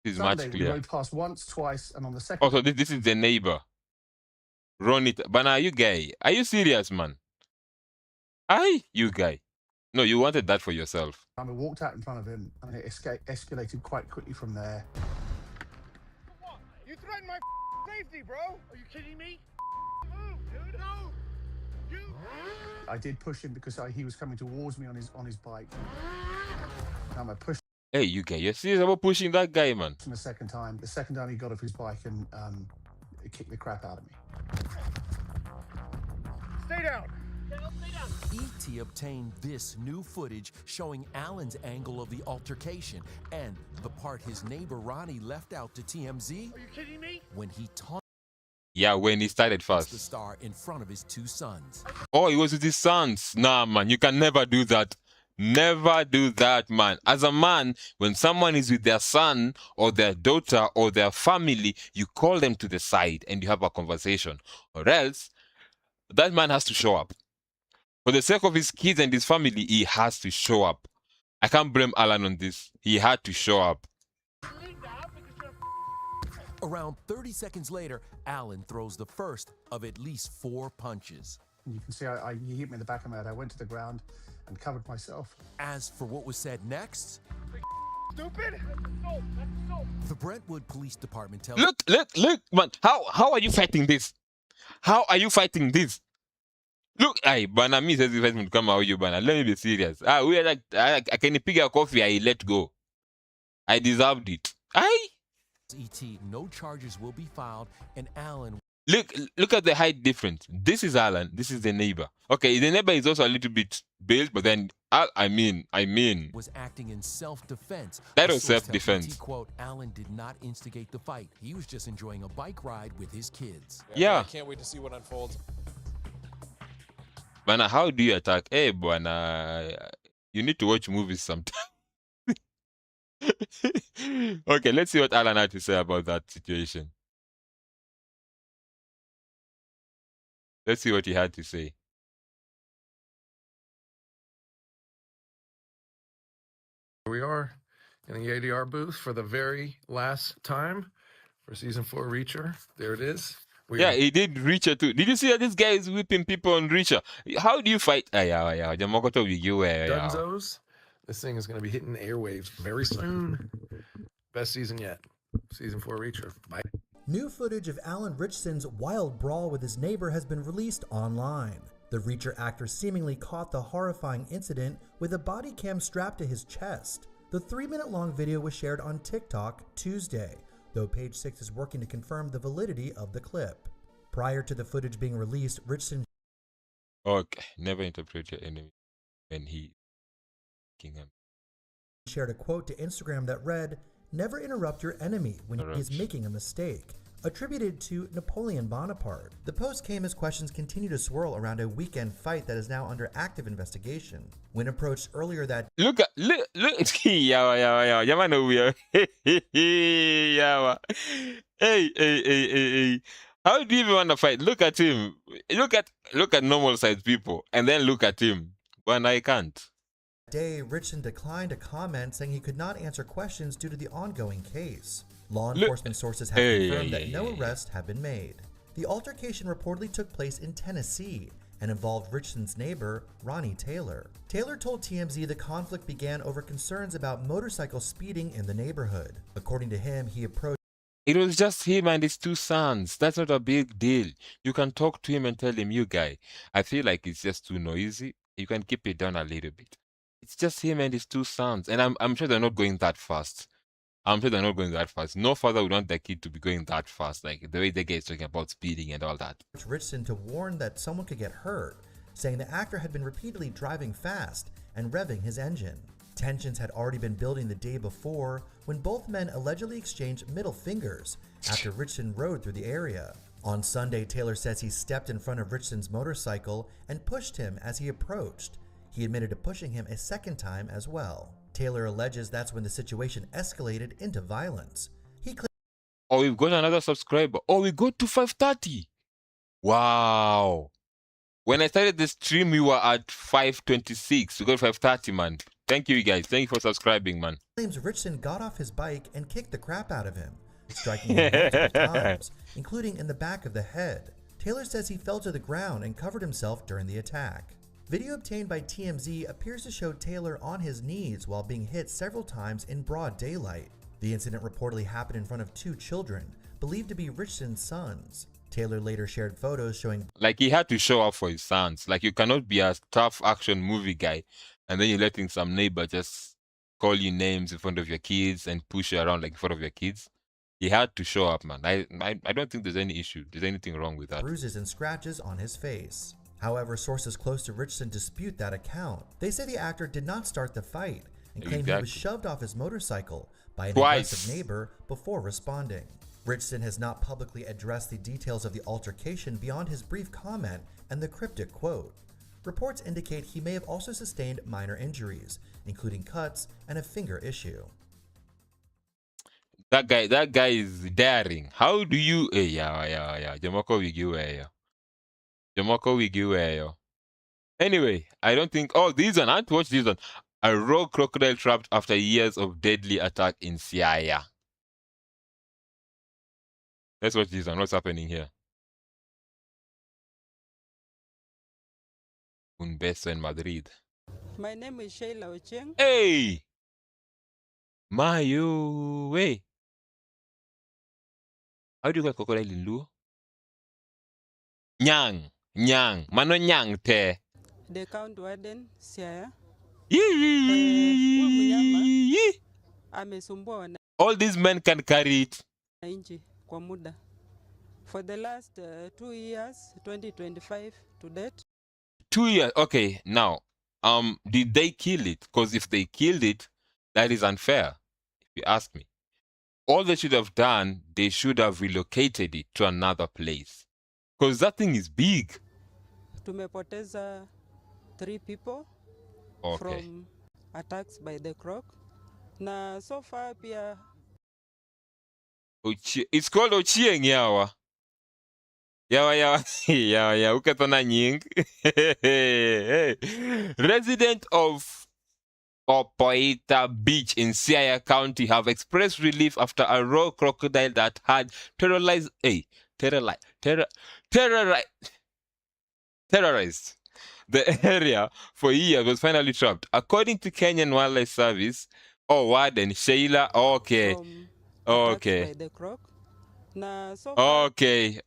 Speaker 1: This is much clearer.
Speaker 7: We rode past once, twice, and on the second.
Speaker 1: Also, this is the neighbor. Run it. But now, you guy, are you serious, man? Aye, you guy. No, you wanted that for yourself.
Speaker 7: I walked out in front of him, and it escalated quite quickly from there.
Speaker 6: What? You threatened my safety, bro. Are you kidding me? Move, dude. No. You.
Speaker 7: I did push him because he was coming towards me on his bike. I pushed.
Speaker 1: Hey, you guy, you're serious about pushing that guy, man?
Speaker 7: The second time he got off his bike and kicked the crap out of me.
Speaker 6: Stay down.
Speaker 9: ET obtained this new footage showing Alan's angle of the altercation and the part his neighbor Ronnie left out to TMZ.
Speaker 6: Are you kidding me?
Speaker 9: When he taunted.
Speaker 1: Yeah, when he started first.
Speaker 9: The star in front of his 2 sons.
Speaker 1: Oh, he was with his sons. Nah, man, you can never do that. Never do that, man. As a man, when someone is with their son or their daughter or their family, you call them to the side and you have a conversation. Or else, that man has to show up. For the sake of his kids and his family, he has to show up. I can't blame Alan on this. He had to show up.
Speaker 9: Around 30 seconds later, Alan throws the first of at least 4 punches.
Speaker 7: You can see he hit me in the back of my head. I went to the ground and covered myself.
Speaker 9: As for what was said next,
Speaker 6: Stupid!
Speaker 9: the Brentwood Police Department tells...
Speaker 1: Look, man. How are you fighting this? How are you fighting this? Look, bana, me says if I come out, you bana. Let me be serious. We are like, I can pick a coffee, I let go. I deserved it.
Speaker 9: ET, no charges will be filed, and Alan...
Speaker 1: Look at the height difference. This is Alan. This is the neighbor. Okay, the neighbor is also a little bit built, but then I mean,
Speaker 9: was acting in self-defense.
Speaker 1: That was self-defense.
Speaker 9: Quote, Alan did not instigate the fight. He was just enjoying a bike ride with his kids.
Speaker 1: Yeah.
Speaker 10: I can't wait to see what unfolds.
Speaker 1: Bana, how do you attack? Hey, bana, you need to watch movies sometime. Okay, let's see what Alan had to say about that situation. Let's see what he had to say.
Speaker 10: Here we are in the ADR booth for the very last time for season 4 Reacher. There it is.
Speaker 1: He did Reacher too. Did you see that this guy is whipping people on Reacher? How do you fight?
Speaker 10: Dunzos. This thing is going to be hitting airwaves very soon. Best season yet. Season 4 Reacher. Bye.
Speaker 12: New footage of Alan Richardson's wild brawl with his neighbor has been released online. The Reacher actor seemingly caught the horrifying incident with a body cam strapped to his chest. The 3-minute-long video was shared on TikTok Tuesday, though Page 6 is working to confirm the validity of the clip. Prior to the footage being released, Richardson...
Speaker 1: Okay, never interpret your enemy when he... him.
Speaker 12: shared a quote to Instagram that read, "Never interrupt your enemy when he is making a mistake," attributed to Napoleon Bonaparte. The post came as questions continue to swirl around a weekend fight that is now under active investigation. When approached earlier that
Speaker 1: look, hey. How do you even want to fight? Look at him. Look at normal sized people and then look at him. When I can't.
Speaker 12: day, Richardson declined to comment, saying he could not answer questions due to the ongoing case. Law enforcement sources have confirmed that no arrests have been made. The altercation reportedly took place in Tennessee and involved Richardson's neighbor, Ronnie Taylor. Taylor told TMZ the conflict began over concerns about motorcycle speeding in the neighborhood. According to him, he approached...
Speaker 1: It was just him and his 2 sons. That's not a big deal. You can talk to him and tell him, you guy, I feel like it's just too noisy. You can keep it down a little bit. It's just him and his 2 sons. And I'm sure they're not going that fast. No father would want their kid to be going that fast, like the way the guy is talking about speeding and all that.
Speaker 12: Richardson to warn that someone could get hurt, saying the actor had been repeatedly driving fast and revving his engine. Tensions had already been building the day before when both men allegedly exchanged middle fingers after Richardson rode through the area. On Sunday, Taylor says he stepped in front of Richardson's motorcycle and pushed him as he approached. He admitted to pushing him a second time as well. Taylor alleges that's when the situation escalated into violence. He claimed,
Speaker 1: "Oh, we've got another subscriber. Oh, we got to 530. Wow. When I started the stream, we were at 526. We got 530, man. Thank you, guys. Thank you for subscribing, man."
Speaker 12: Claims Richardson got off his bike and kicked the crap out of him, striking him multiple times, including in the back of the head. Taylor says he fell to the ground and covered himself during the attack. Video obtained by TMZ appears to show Taylor on his knees while being hit several times in broad daylight. The incident reportedly happened in front of 2 children, believed to be Richardson's sons. Taylor later shared photos showing...
Speaker 1: Like, he had to show up for his sons. Like, you cannot be a tough action movie guy and then you're letting some neighbor just call you names in front of your kids and push you around like in front of your kids. He had to show up, man. I don't think there's any issue. There's anything wrong with that.
Speaker 12: Bruises and scratches on his face. However, sources close to Richardson dispute that account. They say the actor did not start the fight and claim he was shoved off his motorcycle by an aggressive neighbor before responding. Bridgeton has not publicly addressed the details of the altercation beyond his brief comment and the cryptic quote. Reports indicate he may have also sustained minor injuries, including cuts and a finger issue.
Speaker 1: That guy is daring. How do you? Yeah. Jamoko wigiweyo. Anyway, I don't think. Oh, this one. I have to watch this one. A rogue crocodile trapped after years of deadly attack in Siaya. Let's watch this one. What's happening here? Un beso en Madrid.
Speaker 8: My name is Sheila Ocheng.
Speaker 1: Hey! Mayo, hey. How do you call crocodile in Luo? Nyang. Mano nyang te.
Speaker 8: The count warden, Siaya. Amesumbua
Speaker 1: All these men can carry it.
Speaker 8: wananchi kwa muda. For the last 2 years, 2025 to date.
Speaker 1: 2 years. Okay, now, did they kill it? Because if they killed it, that is unfair, if you ask me. All they should have done, they should have relocated it to another place. Because that thing is big.
Speaker 8: Tumepoteza 3 people from attacks by the croc. Na so far pia
Speaker 1: it's called Ochieng yawa. Yawa. Ukatona nying. Resident of Opoita Beach in Siaya County have expressed relief after a raw crocodile that had terrorized the area for years was finally trapped. According to Kenyan Wildlife Service, Warden Sheila, okay.
Speaker 8: by the croc. Na so
Speaker 1: Okay.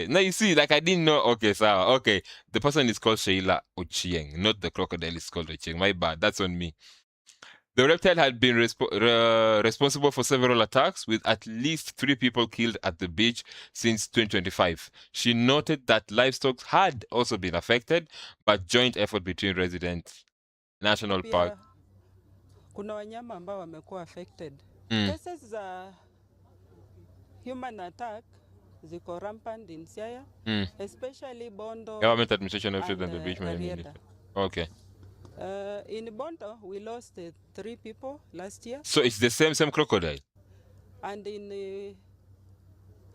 Speaker 1: Now you see, like I didn't know. Okay, so okay, the person is called Sheila Ochieng, not the crocodile is called Ochieng. My bad, that's on me. The reptile had been responsible for several attacks, with at least 3 people killed at the beach since 2025. She noted that livestock had also been affected, but joint effort between residents, National Park.
Speaker 8: Kuna wanyama ambao wamekuwa affected. Cases za human attack ziko rampant in Siaya, especially Bondo.
Speaker 1: Government administration officers and the beach
Speaker 8: Arieta.
Speaker 1: Okay.
Speaker 8: In Bondo, we lost 3 people last year.
Speaker 1: So it's the same crocodile?
Speaker 8: And in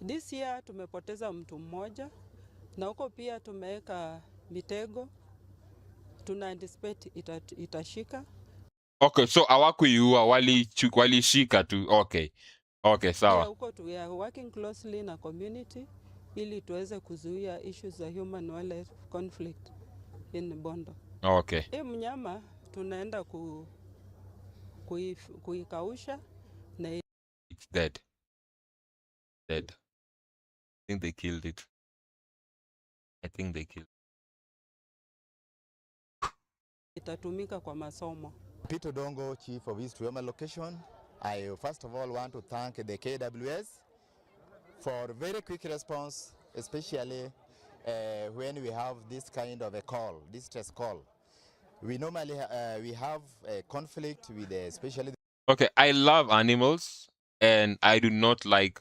Speaker 8: this year, tumepoteza mtu mmoja. Na huko pia tumeweka mitego. Tuna anticipate itashika.
Speaker 1: Okay, so hawakuiua walishika tu. Okay, sawa.
Speaker 8: Huko we are working closely na community ili tuweze kuzuia issues za human wildlife conflict in Bondo.
Speaker 1: Okay.
Speaker 8: Hii mnyama tunaenda kuikausha na
Speaker 1: it's dead. I think they killed it.
Speaker 8: Itatumika kwa masomo.
Speaker 13: Peter Dongo, Chief of East Wema Location. I first of all want to thank the KWS for very quick response, especially when we have this kind of a call, distress call. We normally we have a conflict with especially.
Speaker 1: Okay, I love animals, and I do not like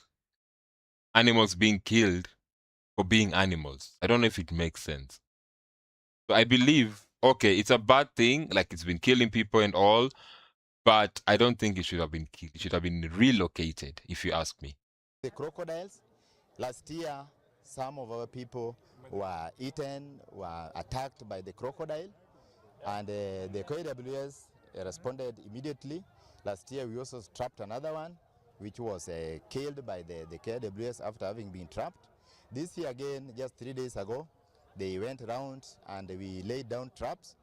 Speaker 1: animals being killed for being animals. I don't know if it makes sense. So I believe, okay, it's a bad thing, like it's been killing people and all, but I don't think it should have been killed. It should have been relocated, if you ask me.
Speaker 13: The crocodiles, last year, some of our people were attacked by the crocodile, and the KWS responded immediately. Last year, we also trapped another one, which was killed by the KWS after having been trapped. This year again, just 3 days ago, they went around and we laid down traps,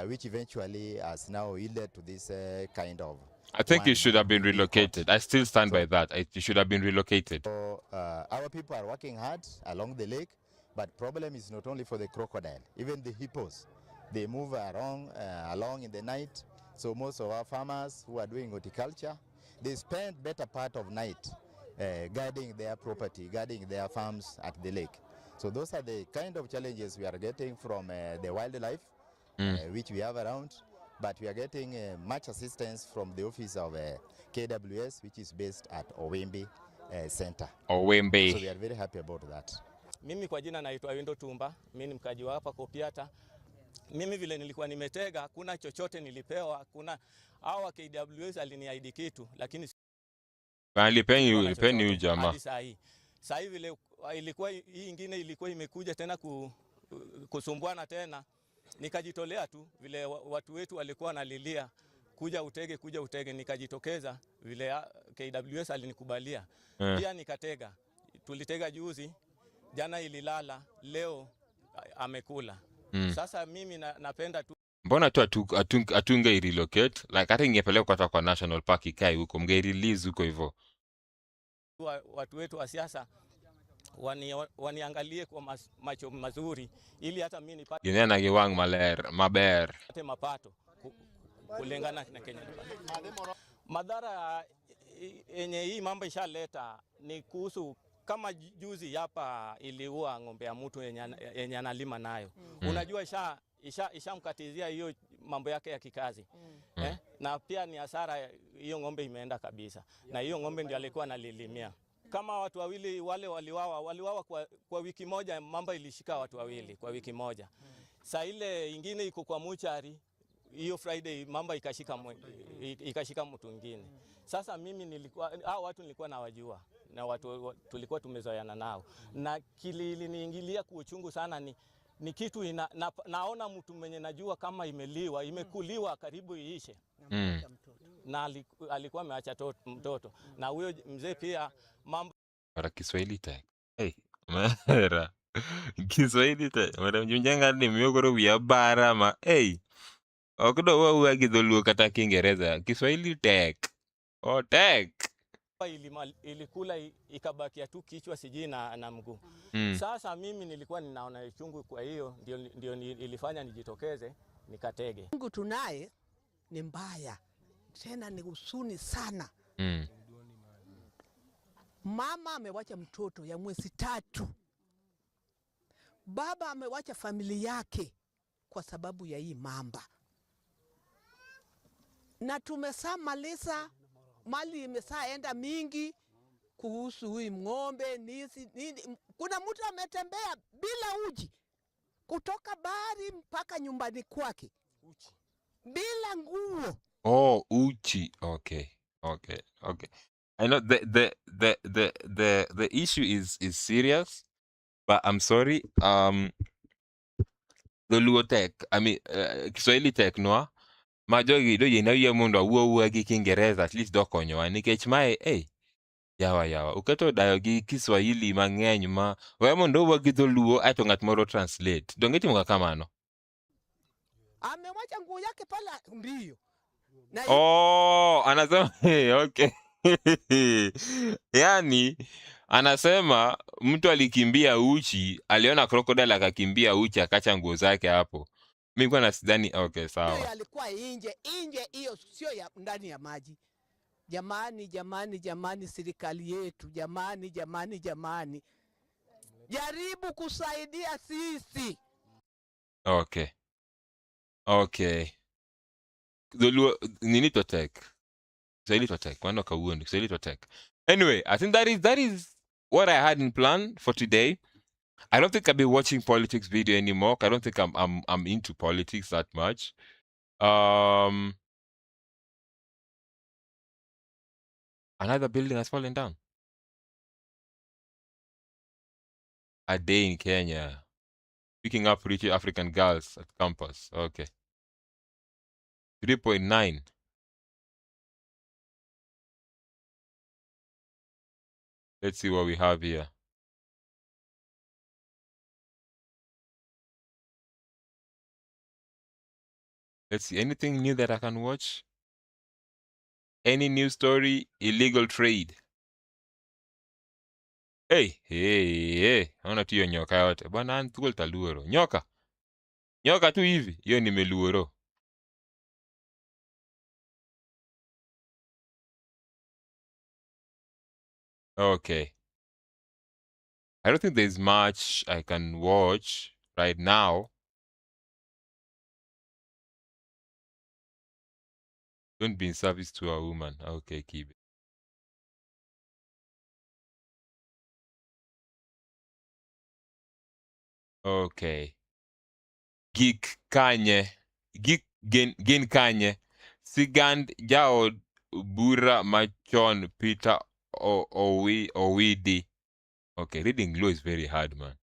Speaker 13: which eventually has now yielded to this kind of.
Speaker 1: I think it should have been relocated. I still stand by that. It should have been relocated.
Speaker 13: So, our people are working hard along the lake, but problem is not only for the crocodile, even the hippos. They move along in the night. So most of our farmers who are doing horticulture, they spend better part of night guarding their property, guarding their farms at the lake. So those are the kind of challenges we are getting from the wildlife, which we have around. But we are getting much assistance from the office of KWS, which is based at Owembe, center.
Speaker 1: Owembe.
Speaker 13: So we are very happy about that.
Speaker 14: Mimi kwa jina naitwa Windo Tumba, mimi ni mkaji wa hapa Kopiata. Mimi vile nilikuwa nimetega, kuna chochote nilipewa, kuna hawa KWS aliniahidi kitu, lakini
Speaker 1: Alipeni jamaa.
Speaker 14: hadi saa hii vile ilikuwa hii ingine ilikuwa imekuja tena kusumbuana tena, nikajitolea tu vile watu wetu walikuwa wanalilia kuja utege, nikajitokeza vile KWS alinikubalia. Pia nikatega. Tulitega juzi, jana ililala, leo amekula. Sasa mimi napenda tu.
Speaker 1: Mbona tu atunge relocate? Like hata ingepelekwa kwa national park ikae huko, mge release huko hivyo.
Speaker 14: Watu wetu wa siasa waniangalie kwa macho mazuri ili hata mimi nipate.
Speaker 1: Yeye anagiwang maber.
Speaker 14: Pate mapato kulingana na Kenya. Madhara yenye hii mambo ishaleta ni kuhusu kama juzi hapa iliua ng'ombe ya mtu yenye analima nayo. Unajua ishamkatizia hiyo mambo yake ya kikazi. Na pia ni hasara, hiyo ng'ombe imeenda kabisa. Na hiyo ng'ombe ndio alikuwa analilimia. Kama watu wawili wale waliwawa kwa wiki moja, mambo ilishika watu wawili kwa wiki moja. Saa ile ingine iko kwa muchari, hiyo Friday mambo ikashika mtu mwingine. Sasa mimi watu nilikuwa nawajua na watu tulikuwa tumezoeana nao. Na kiliniingilia kwa uchungu sana ni kitu naona mtu mwenye najua kama imekuliwa karibu iishe. Na alikuwa ameacha mtoto. Na huyo mzee pia mambo
Speaker 1: para Kiswahili tech. Hey, mara. Kiswahili tech. Mara mjunjanga ni miogoro ya bara ma. Hey. Okudo wa gidholuo kata Kiingereza. Kiswahili tech. Oh, tech.
Speaker 14: Ilikula ikabakia tu kichwa siji na mguu. Sasa mimi nilikuwa ninaona uchungu, kwa hiyo ndio ilifanya nijitokeze nikatege.
Speaker 19: Mungu tunaye ni mbaya. Tena ni usuni sana. Mama amewacha mtoto ya mwezi 3. Baba amewacha familia yake kwa sababu ya hii mamba. Na tumesamaliza mali imesaenda mingi kuhusu hii ng'ombe nini. Kuna mtu ametembea bila uji kutoka bahari mpaka nyumbani kwake. Bila nguo.
Speaker 1: Oh, uchi. Okay. I know the issue is serious, but I'm sorry. The Luo tech, I mean, Kiswahili tech noa. Majogi do yena ye mundo awuo gi Kiingereza at least dokonyo nikech mae yawa uketo dayo gi Kiswahili mang'eny ma we mondo wuo gi Dholuo aito ng'at moro translate. Donge timo kamano?
Speaker 19: Amewacha nguo yake pala mbio.
Speaker 1: Anasema okay. Yani anasema mtu alikimbia uchi, aliona crocodile akakimbia uchi akacha nguo zake hapo. Mimi kwa nasidhani okay, sawa.
Speaker 19: Hiyo alikuwa nje hiyo sio ya ndani ya maji. Jamani serikali yetu, jamani. Jaribu kusaidia sisi.
Speaker 1: Okay. Dholuo nini to tech. Kiswahili to tech. Wano kauondo Kiswahili to tech. Anyway, I think that is what I had in plan for today. I don't think I'll be watching politics video anymore. I don't think I'm into politics that much. Another building has fallen down. A day in Kenya. Picking up rich African girls at campus. Okay. 3.9. Let's see what we have here. Let's see. Anything new that I can watch? Any news story? Illegal trade. Hey. Ona tu hiyo nyoka yote. Bwana antukul taluoro. Nyoka tu hivi. Hiyo nimeluoro. Okay. I don't think there's much I can watch right now. Don't be in service to a woman. Okay, keep it. Okay. Gik kanye. Gik gin kanye. Sigand jaod bura machon Peter Owidi. Okay, reading Glow is very hard, man.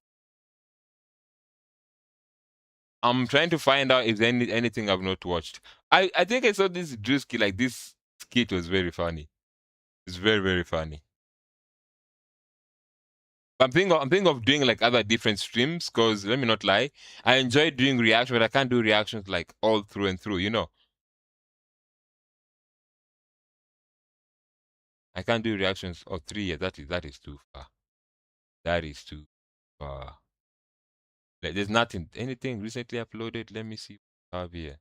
Speaker 1: I'm trying to find out if there's anything I've not watched. I think I saw this Drewski, like this skit was very funny. It's very, very funny. I'm thinking of doing like other different streams, because let me not lie, I enjoy doing reaction, but I can't do reactions like all through and through, you know. I can't do reactions or 3 years. That is too far. That is too far. Like, there's anything recently uploaded. Let me see what I have here.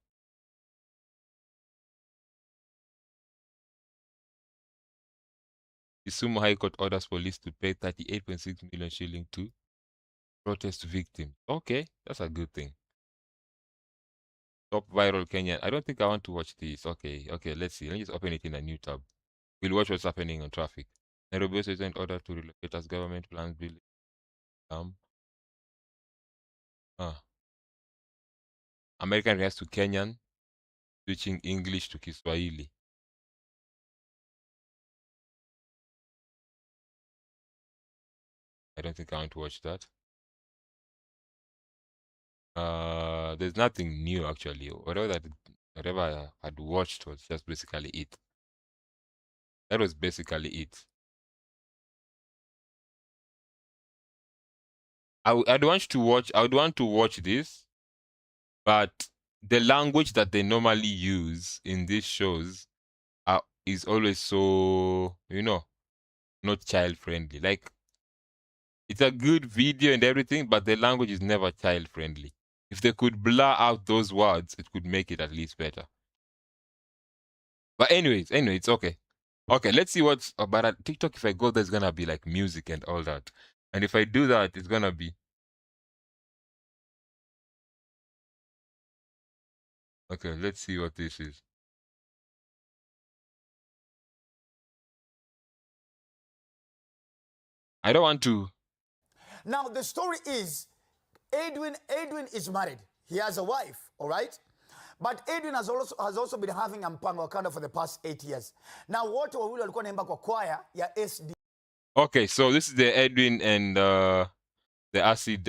Speaker 1: Kisumu High Court orders police to pay 38.6 million shilling to protest victims. Okay, that's a good thing. Top viral Kenyan. I don't think I want to watch this. Okay, let's see. Let me just open it in a new tab. We'll watch what's happening on traffic. Nairobi is in order to relocate as government plans building. American reacts to Kenyan switching English to Kiswahili. I don't think I want to watch that. There's nothing new actually. Whatever I had watched was just basically it. That was basically it. I would want to watch this, but the language that they normally use in these shows is always so, not child friendly. Like, it's a good video and everything, but the language is never child friendly. If they could blur out those words, it could make it at least better. But anyways, it's okay. Okay, let's see what's about TikTok. If I go there, it's gonna be like music and all that. And if I do that, it's gonna be okay. Let's see what this is. I don't want to.
Speaker 16: Now the story is, Edwin is married. He has a wife, all right? But Edwin has also been having a mpango wa kando for the past 8 years. Now wote wawili walikuwa naimba kwa choir ya SD.
Speaker 1: Okay, so this is the Edwin and the acid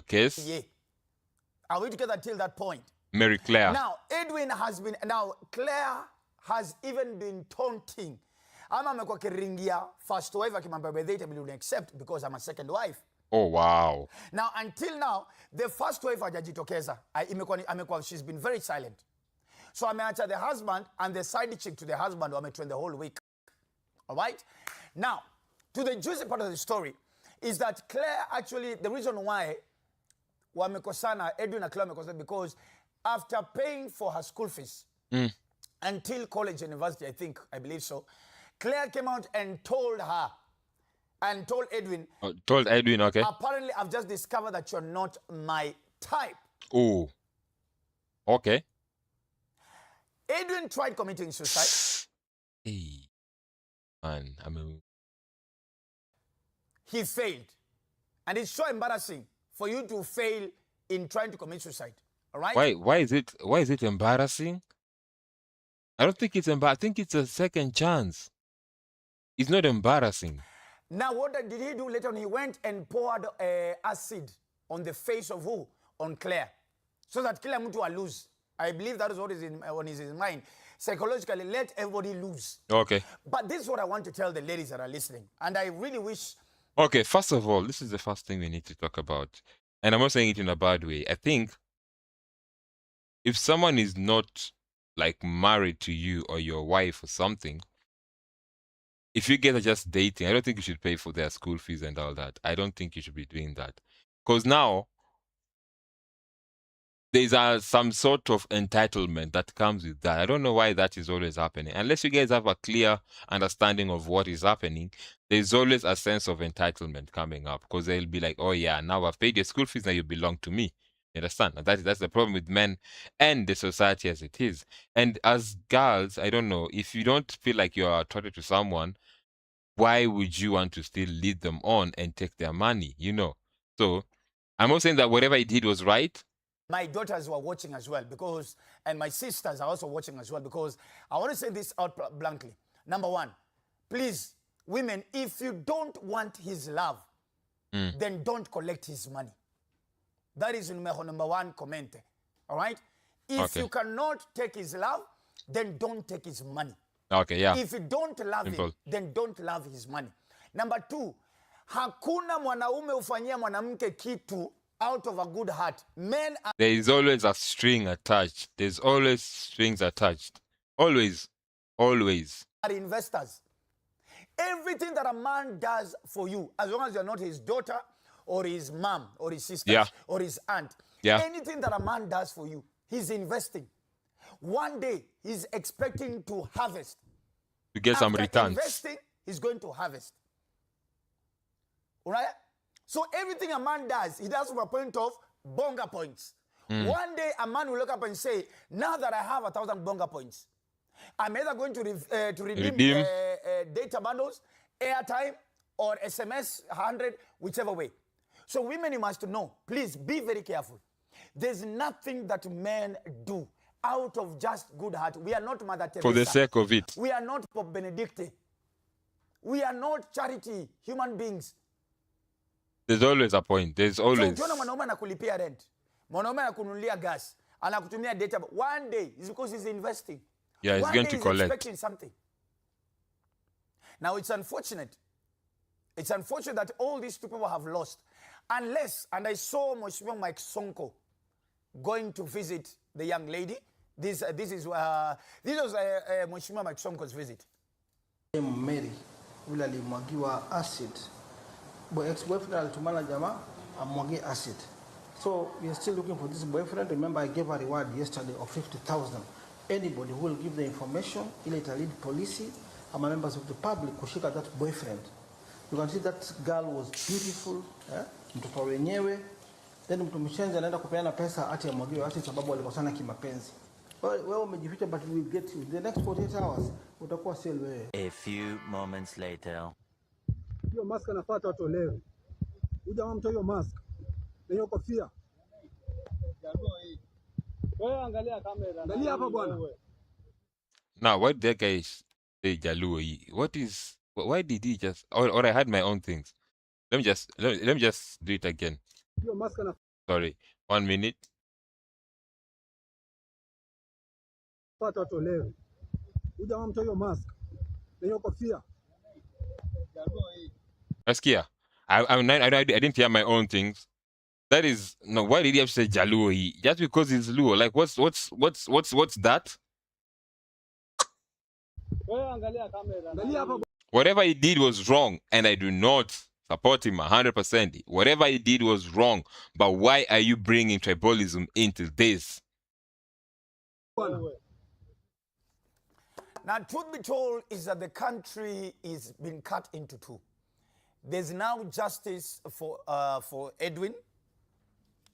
Speaker 1: case.
Speaker 16: Yeah. Are we together till that point?
Speaker 1: Mary Claire.
Speaker 16: Now Claire has even been taunting. Ama amekuwa kiringia first wife akimwambia by the time will accept because I'm a second wife.
Speaker 1: Oh wow.
Speaker 16: Now until now the first wife hajajitokeza. She's been very silent. So ameacha the husband and the side chick to the husband wametrend the whole week. All right? Now, to the juicy part of the story is that Claire actually, the reason why wamekosana, Edwin and Claire wamekosana, because after paying for her school fees until college, university, I believe so, Claire came out and told her, and told Edwin.
Speaker 1: Told Edwin, okay.
Speaker 16: Apparently, I've just discovered that you're not my type.
Speaker 1: Oh. Okay.
Speaker 16: Edwin tried committing suicide.
Speaker 1: Hey. Man,
Speaker 16: he failed. And it's so embarrassing for you to fail in trying to commit suicide. All right?
Speaker 1: Why is it embarrassing? I don't think it's embarrassing. I think it's a second chance. It's not embarrassing.
Speaker 16: Now, what did he do later on? He went and poured acid on the face of who? On Claire. So that Claire mtu will lose. I believe that is what is on his mind. Psychologically, let everybody lose.
Speaker 1: Okay.
Speaker 16: But this is what I want to tell the ladies that are listening. And I really wish...
Speaker 1: Okay, first of all, this is the first thing we need to talk about. And I'm not saying it in a bad way. I think if someone is not like married to you or your wife or something, if you guys are just dating, I don't think you should pay for their school fees and all that. I don't think you should be doing that. Because now, there's some sort of entitlement that comes with that. I don't know why that is always happening. Unless you guys have a clear understanding of what is happening, there's always a sense of entitlement coming up. Because they'll be like, oh yeah, now I've paid your school fees, now you belong to me. You understand? And that's the problem with men and the society as it is. And as girls, I don't know, if you don't feel like you're attracted to someone, why would you want to still lead them on and take their money, you know? So I'm not saying that whatever he did was right.
Speaker 16: My daughters were watching as well because, and my sisters are also watching as well because I want to say this out blankly. Number one, please, women, if you don't want his love, then don't collect his money. That is number one comment. All right? If you cannot take his love, then don't take his money.
Speaker 1: Okay, yeah.
Speaker 16: If you don't love him, then don't love his money. Number two, hakuna mwanaume ufanyia mwanamke kitu out of a good heart. Men are...
Speaker 1: There is always a string attached. There's always strings attached. Always. Always.
Speaker 16: Are investors. Everything that a man does for you, as long as you're not his daughter or his mom or his sister or his aunt, anything that a man does for you, he's investing. One day, he's expecting to harvest.
Speaker 1: To get some returns.
Speaker 16: Investing, he's going to harvest. All right? So everything a man does, he does from a point of bonga points. One day, a man will look up and say, now that I have 1,000 bonga points, I'm either going to redeem data bundles, airtime, or SMS 100, whichever way. So women, you must know, please be very careful. There's nothing that men do out of just good heart. We are not Mother Teresa.
Speaker 1: For the sake of it.
Speaker 16: We are not Pope Benedicte. We are not charity human beings.
Speaker 1: There's always a point. There's always.
Speaker 16: So, mwanaume anakulipia rent. Mwanaume anakununulia gas. Anakutumia data. One day, it's because he's investing.
Speaker 1: Yeah, he's going to collect.
Speaker 16: He's expecting something. Now, it's unfortunate. It's unfortunate that all these two people have lost. Unless, and I saw Mheshimiwa Mike Sonko going to visit the young lady. This was Mheshimiwa Mike Sonko's visit.
Speaker 17: Mary, ule alimwagiwa acid. Ex-boyfriend alitumana jamaa amwagie acid. So we are still looking for this boyfriend. Remember, I gave a reward yesterday of 50,000. Anybody who will give the information, ile lead police, and members of the public kushika that boyfriend. You can see that girl was beautiful, mtoto wenyewe. Then mtu mshenzi anaenda kupeana pesa ati amwagiwe ati sababu walikosana kimapenzi. Wewe umejificha, but we will get you. The next 48 hours utakuwa sel wewe.
Speaker 18: A few moments later.
Speaker 23: Hiyo mask anafuata watolewe. Uja mama mtoe hiyo mask. Na hiyo kofia. Wewe angalia kamera. Angalia hapa bwana.
Speaker 1: Now, what that guy say Jaluo? What is? Why did he just? Or I had my own things. Let me just do it again.
Speaker 23: Hiyo mask anafuata.
Speaker 1: Sorry, 1 minute.
Speaker 23: Watolewe. Uja mama mtoe hiyo mask. Na hiyo kofia.
Speaker 1: Askia, I didn't hear my own things. That is no. Why did he have to say Jaluo? Just because he's Luo? Like what's that? Whatever he did was wrong, and I do not support him 100%. Whatever he did was wrong, but why are you bringing tribalism into this?
Speaker 16: Now, truth be told, is that the country is being cut into two. There's now justice for Edwin,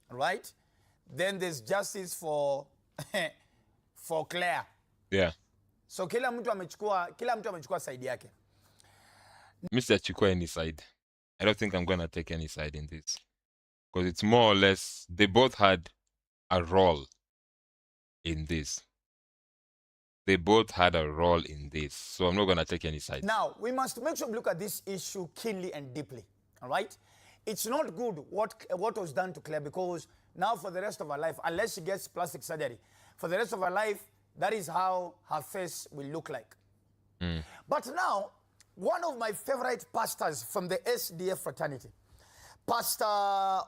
Speaker 16: right? Then there's justice for for Claire.
Speaker 1: Yeah.
Speaker 16: So kila mtu amechukua side yake.
Speaker 1: Mr. Chukwa any side. I don't think I'm gonna take any side in this, because it's more or less they both had a role in this. They both had a role in this, so I'm not going to take any side.
Speaker 16: Now, we must make sure we look at this issue keenly and deeply, all right? It's not good what was done to Claire, because now for the rest of her life, unless she gets plastic surgery, for the rest of her life, that is how her face will look like. But now, one of my favorite pastors from the SDF fraternity, Pastor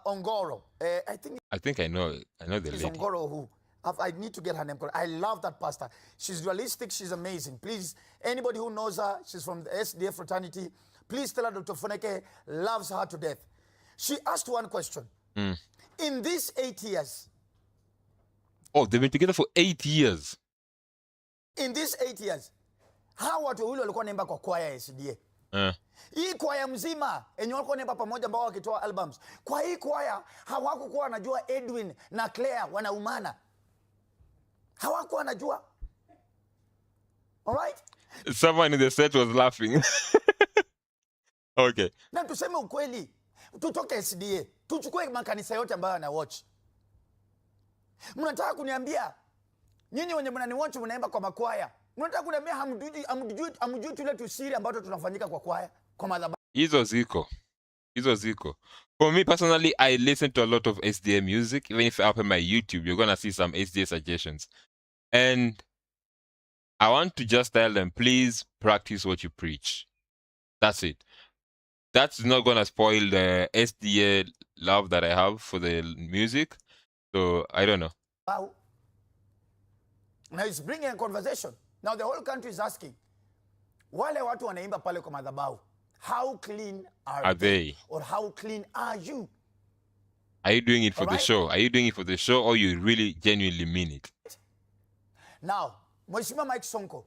Speaker 16: Ongoro, I think
Speaker 1: I know the lady.
Speaker 16: Ongoro who? I need to get her name correct. I love that pastor. She's realistic. She's amazing. Please, anybody who knows her, she's from the SDF fraternity, please tell her Dr. Foneke loves her to death. She asked one question. In these 8 years.
Speaker 1: Oh, they've been together for 8 years.
Speaker 16: In these 8 years, how watu wawili walikuwa naimba kwa kwaya ya SDA? Hii kwaya mzima enye walikuwa naimba pamoja ambao wakitoa albums. Kwa hii kwaya hawakukuwa wanajua Edwin na Claire wanaumana. Hawakuwa wanajua. All right?
Speaker 1: Someone in the set was laughing. Okay.
Speaker 16: Na tuseme ukweli, Tutoke SDA, tuchukue makanisa yote ambayo ana watch. Mnataka kuniambia nyinyi wenye mnani watch mnaimba kwa makwaya, mnataka kuniambia hamjui tule tusiri ambazo tunafanyika kwa kwaya, kwa madhabahu?
Speaker 1: Hizo ziko. For me personally, I listen to a lot of SDA music. Even if I open my YouTube, you're gonna see some SDA suggestions. And I want to just tell them, please practice what you preach. That's it. That's not gonna spoil the SDA love that I have for the music. So I don't know.
Speaker 16: Wow. Now it's bringing a conversation. Now the whole country is asking, wale watu wanaimba pale kwa madhabahu, how clean are they? Or how clean are you?
Speaker 1: Are you doing it for the show? Are you doing it for the show, or you really genuinely mean it?
Speaker 16: Now, Mheshimiwa Mike Sonko,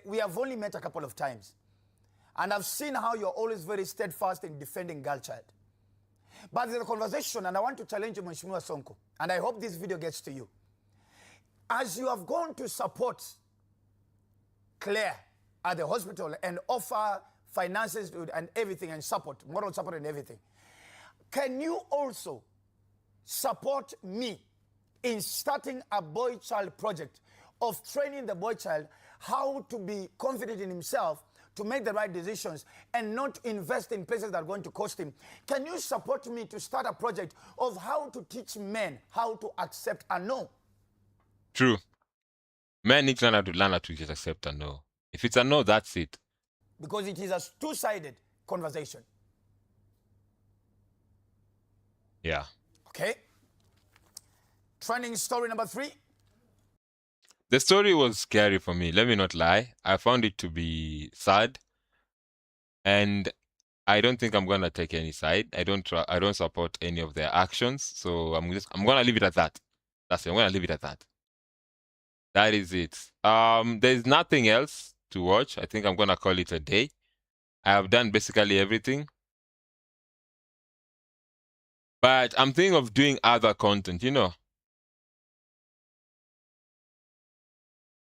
Speaker 16: we have only met a couple of times. And I've seen how you're always very steadfast in defending girl child. But there's a conversation, and I want to challenge you, Mheshimiwa Sonko, and I hope this video gets to you. As you have gone to support Claire at the hospital and offer finances and everything and support, moral support and everything, can you also support me in starting a boy child project of training the boy child how to be confident in himself, to make the right decisions and not invest in places that are going to cost him? Can you support me to start a project of how to teach men how to accept a no?
Speaker 1: True. Men need to learn how to just accept a no. If it's a no, that's it.
Speaker 16: Because it is a two-sided conversation.
Speaker 1: Yeah.
Speaker 16: Okay. Trending story number 3.
Speaker 1: The story was scary for me. Let me not lie. I found it to be sad, and I don't think I'm gonna take any side. I don't support any of their actions. So I'm gonna leave it at that. That's it. I'm gonna leave it at that. That is it. There's nothing else to watch. I think I'm gonna call it a day. I have done basically everything. But I'm thinking of doing other content, you know.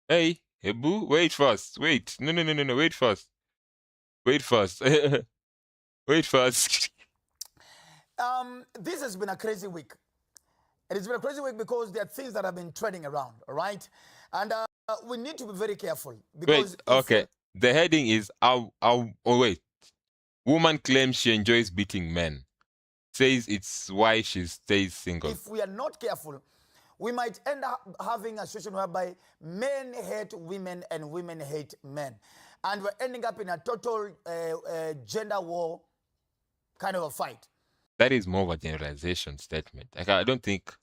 Speaker 1: Hey, boo, wait first. Wait. No, wait first. Wait first. Wait first.
Speaker 16: This has been a crazy week. It has been a crazy week because there are things that have been trending around, all right? And we need to be very careful. Because
Speaker 1: wait, okay. The heading is, wait. Woman claims she enjoys beating men. Says it's why she stays single.
Speaker 16: If we are not careful, we might end up having a situation whereby men hate women and women hate men. And we're ending up in a total gender war kind of a fight.
Speaker 1: That is more of a generalization statement. Like, I don't think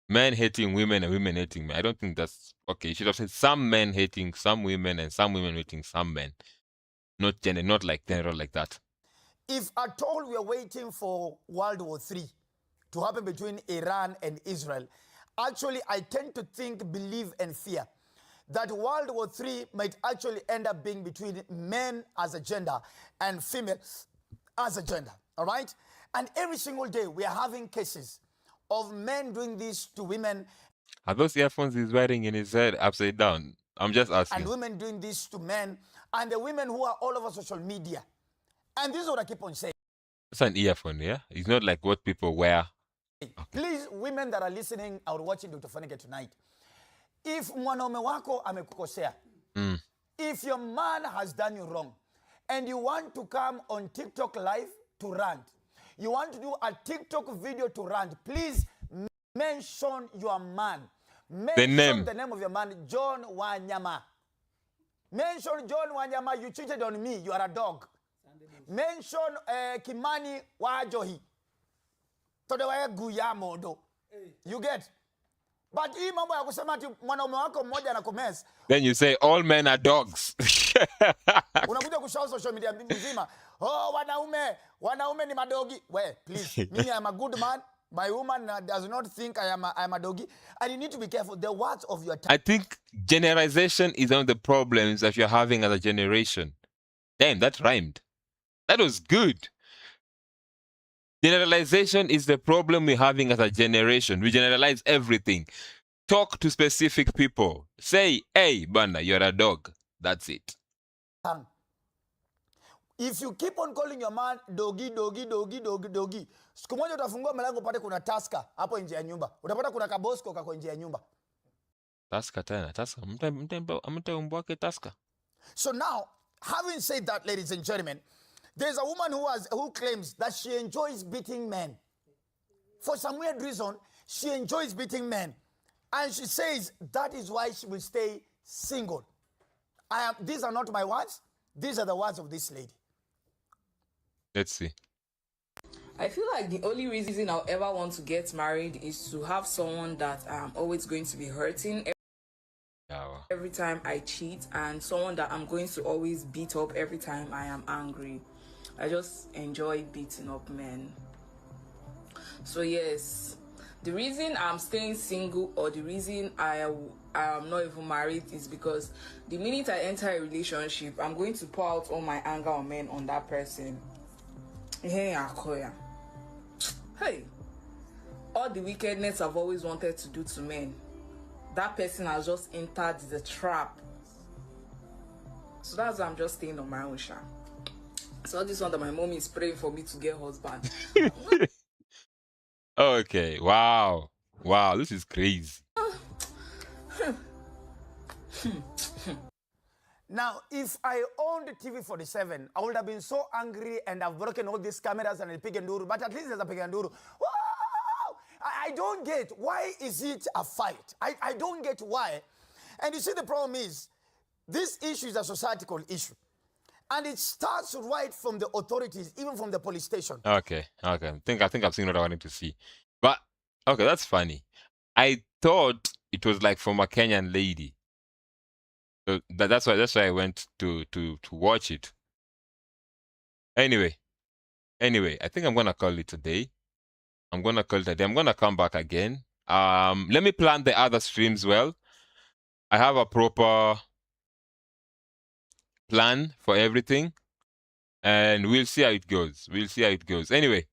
Speaker 1: men hating women and women hating men. I don't think that's okay. You should have said some men hating some women and some women hating some men. Not like general like that.
Speaker 16: If at all we are waiting for World War III to happen between Iran and Israel, actually I tend to think, believe and fear that World War III might actually end up being between men as a gender and female as a gender, all right? And every single day we are having cases of men doing this to women.
Speaker 1: Are those earphones he's wearing in his head upside down? I'm just asking.
Speaker 16: And women doing this to men, and the women who are all over social media. And this is what I keep on saying.
Speaker 1: It's an earphone, yeah? It's not like what people wear.
Speaker 16: Okay. Please, women that are listening or watching Dr. Funike tonight, if mwanaume wako amekukosea, if your man has done you wrong, and you want to come on TikTok live to rant, you want to do a TikTok video to rant, please mention your man. Mention the name of your man, John Wanyama. Mention John Wanyama, you cheated on me, you are a dog. Mention Kimani Wajohi. Todewa guya modo. You get? But hii mambo ya kusema ati mwanaume wako mmoja na comments.
Speaker 1: Then you say all men are dogs.
Speaker 16: Unakuja kushow social media mzima. Oh, wanaume ni madogi. Well, please. Me, I'm a good man. My woman does not think I am a doggy. And you need to be careful. The words of your
Speaker 1: I think generalization is one of the problems that you're having as a generation. Damn, that rhymed. That was good. Generalization is the problem we're having as a generation. We generalize everything. Talk to specific people. Say, hey, Bana, you're a dog. That's it.
Speaker 16: If you keep on calling your man doggy, doggy, doggy, doggy, doggy, siku moja utafungua mlango upate kuna Tusker hapo nje ya nyumba. Utapata kuna kabosco kako nje ya nyumba.
Speaker 1: Tusker tena, Tusker. Mte umbwa wake Tusker.
Speaker 16: So now, having said that, ladies and gentlemen, there's a woman who claims that she enjoys beating men. For some weird reason, she enjoys beating men. And she says that is why she will stay single. These are not my words. These are the words of this lady.
Speaker 1: Let's see.
Speaker 15: I feel like the only reason I'll ever want to get married is to have someone that I'm always going to be hurting every time I cheat, and someone that I'm going to always beat up every time I am angry. I just enjoy beating up men. So yes, the reason I'm staying single, or the reason I am not even married, is because the minute I enter a relationship, I'm going to pour out all my anger on men on that person. Hey, all the wickedness I've always wanted to do to men, that person has just entered the trap. So that's why I'm just staying on my own, sha. So this one that my mom is praying for me to get husband.
Speaker 1: Okay, wow. Wow, this is crazy.
Speaker 16: Now, if I owned TV47, I would have been so angry and have broken all these cameras and Pig and Duru, but at least there's a Pig and Duru. Wow! I don't get, why is it a fight? I don't get why. And you see, the problem is, this issue is a societal issue. And it starts right from the authorities, even from the police station.
Speaker 1: Okay. I think I've seen what I wanted to see. But okay, that's funny. I thought it was like from a Kenyan lady. So that's why I went to watch it. Anyway, I think I'm gonna call it today. I'm gonna come back again. Let me plan the other streams well. I have a proper plan for everything, and we'll see how it goes. Anyway,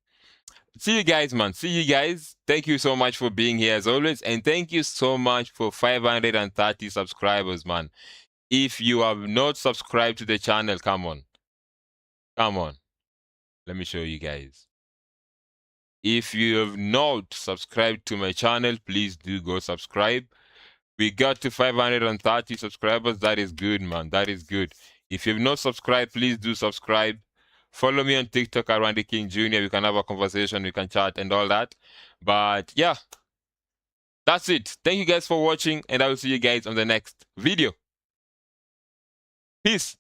Speaker 1: see you guys, man. See you guys. Thank you so much for being here as always, and thank you so much for 530 subscribers, man. If you have not subscribed to the channel, come on. Let me show you guys. If you have not subscribed to my channel, please do go subscribe. We got to 530 subscribers. That is good, man. That is good. If you've not subscribed, please do subscribe. Follow me on TikTok at Randy King Jr. We can have a conversation, we can chat and all that. But yeah, that's it. Thank you guys for watching, and I will see you guys on the next video. Peace.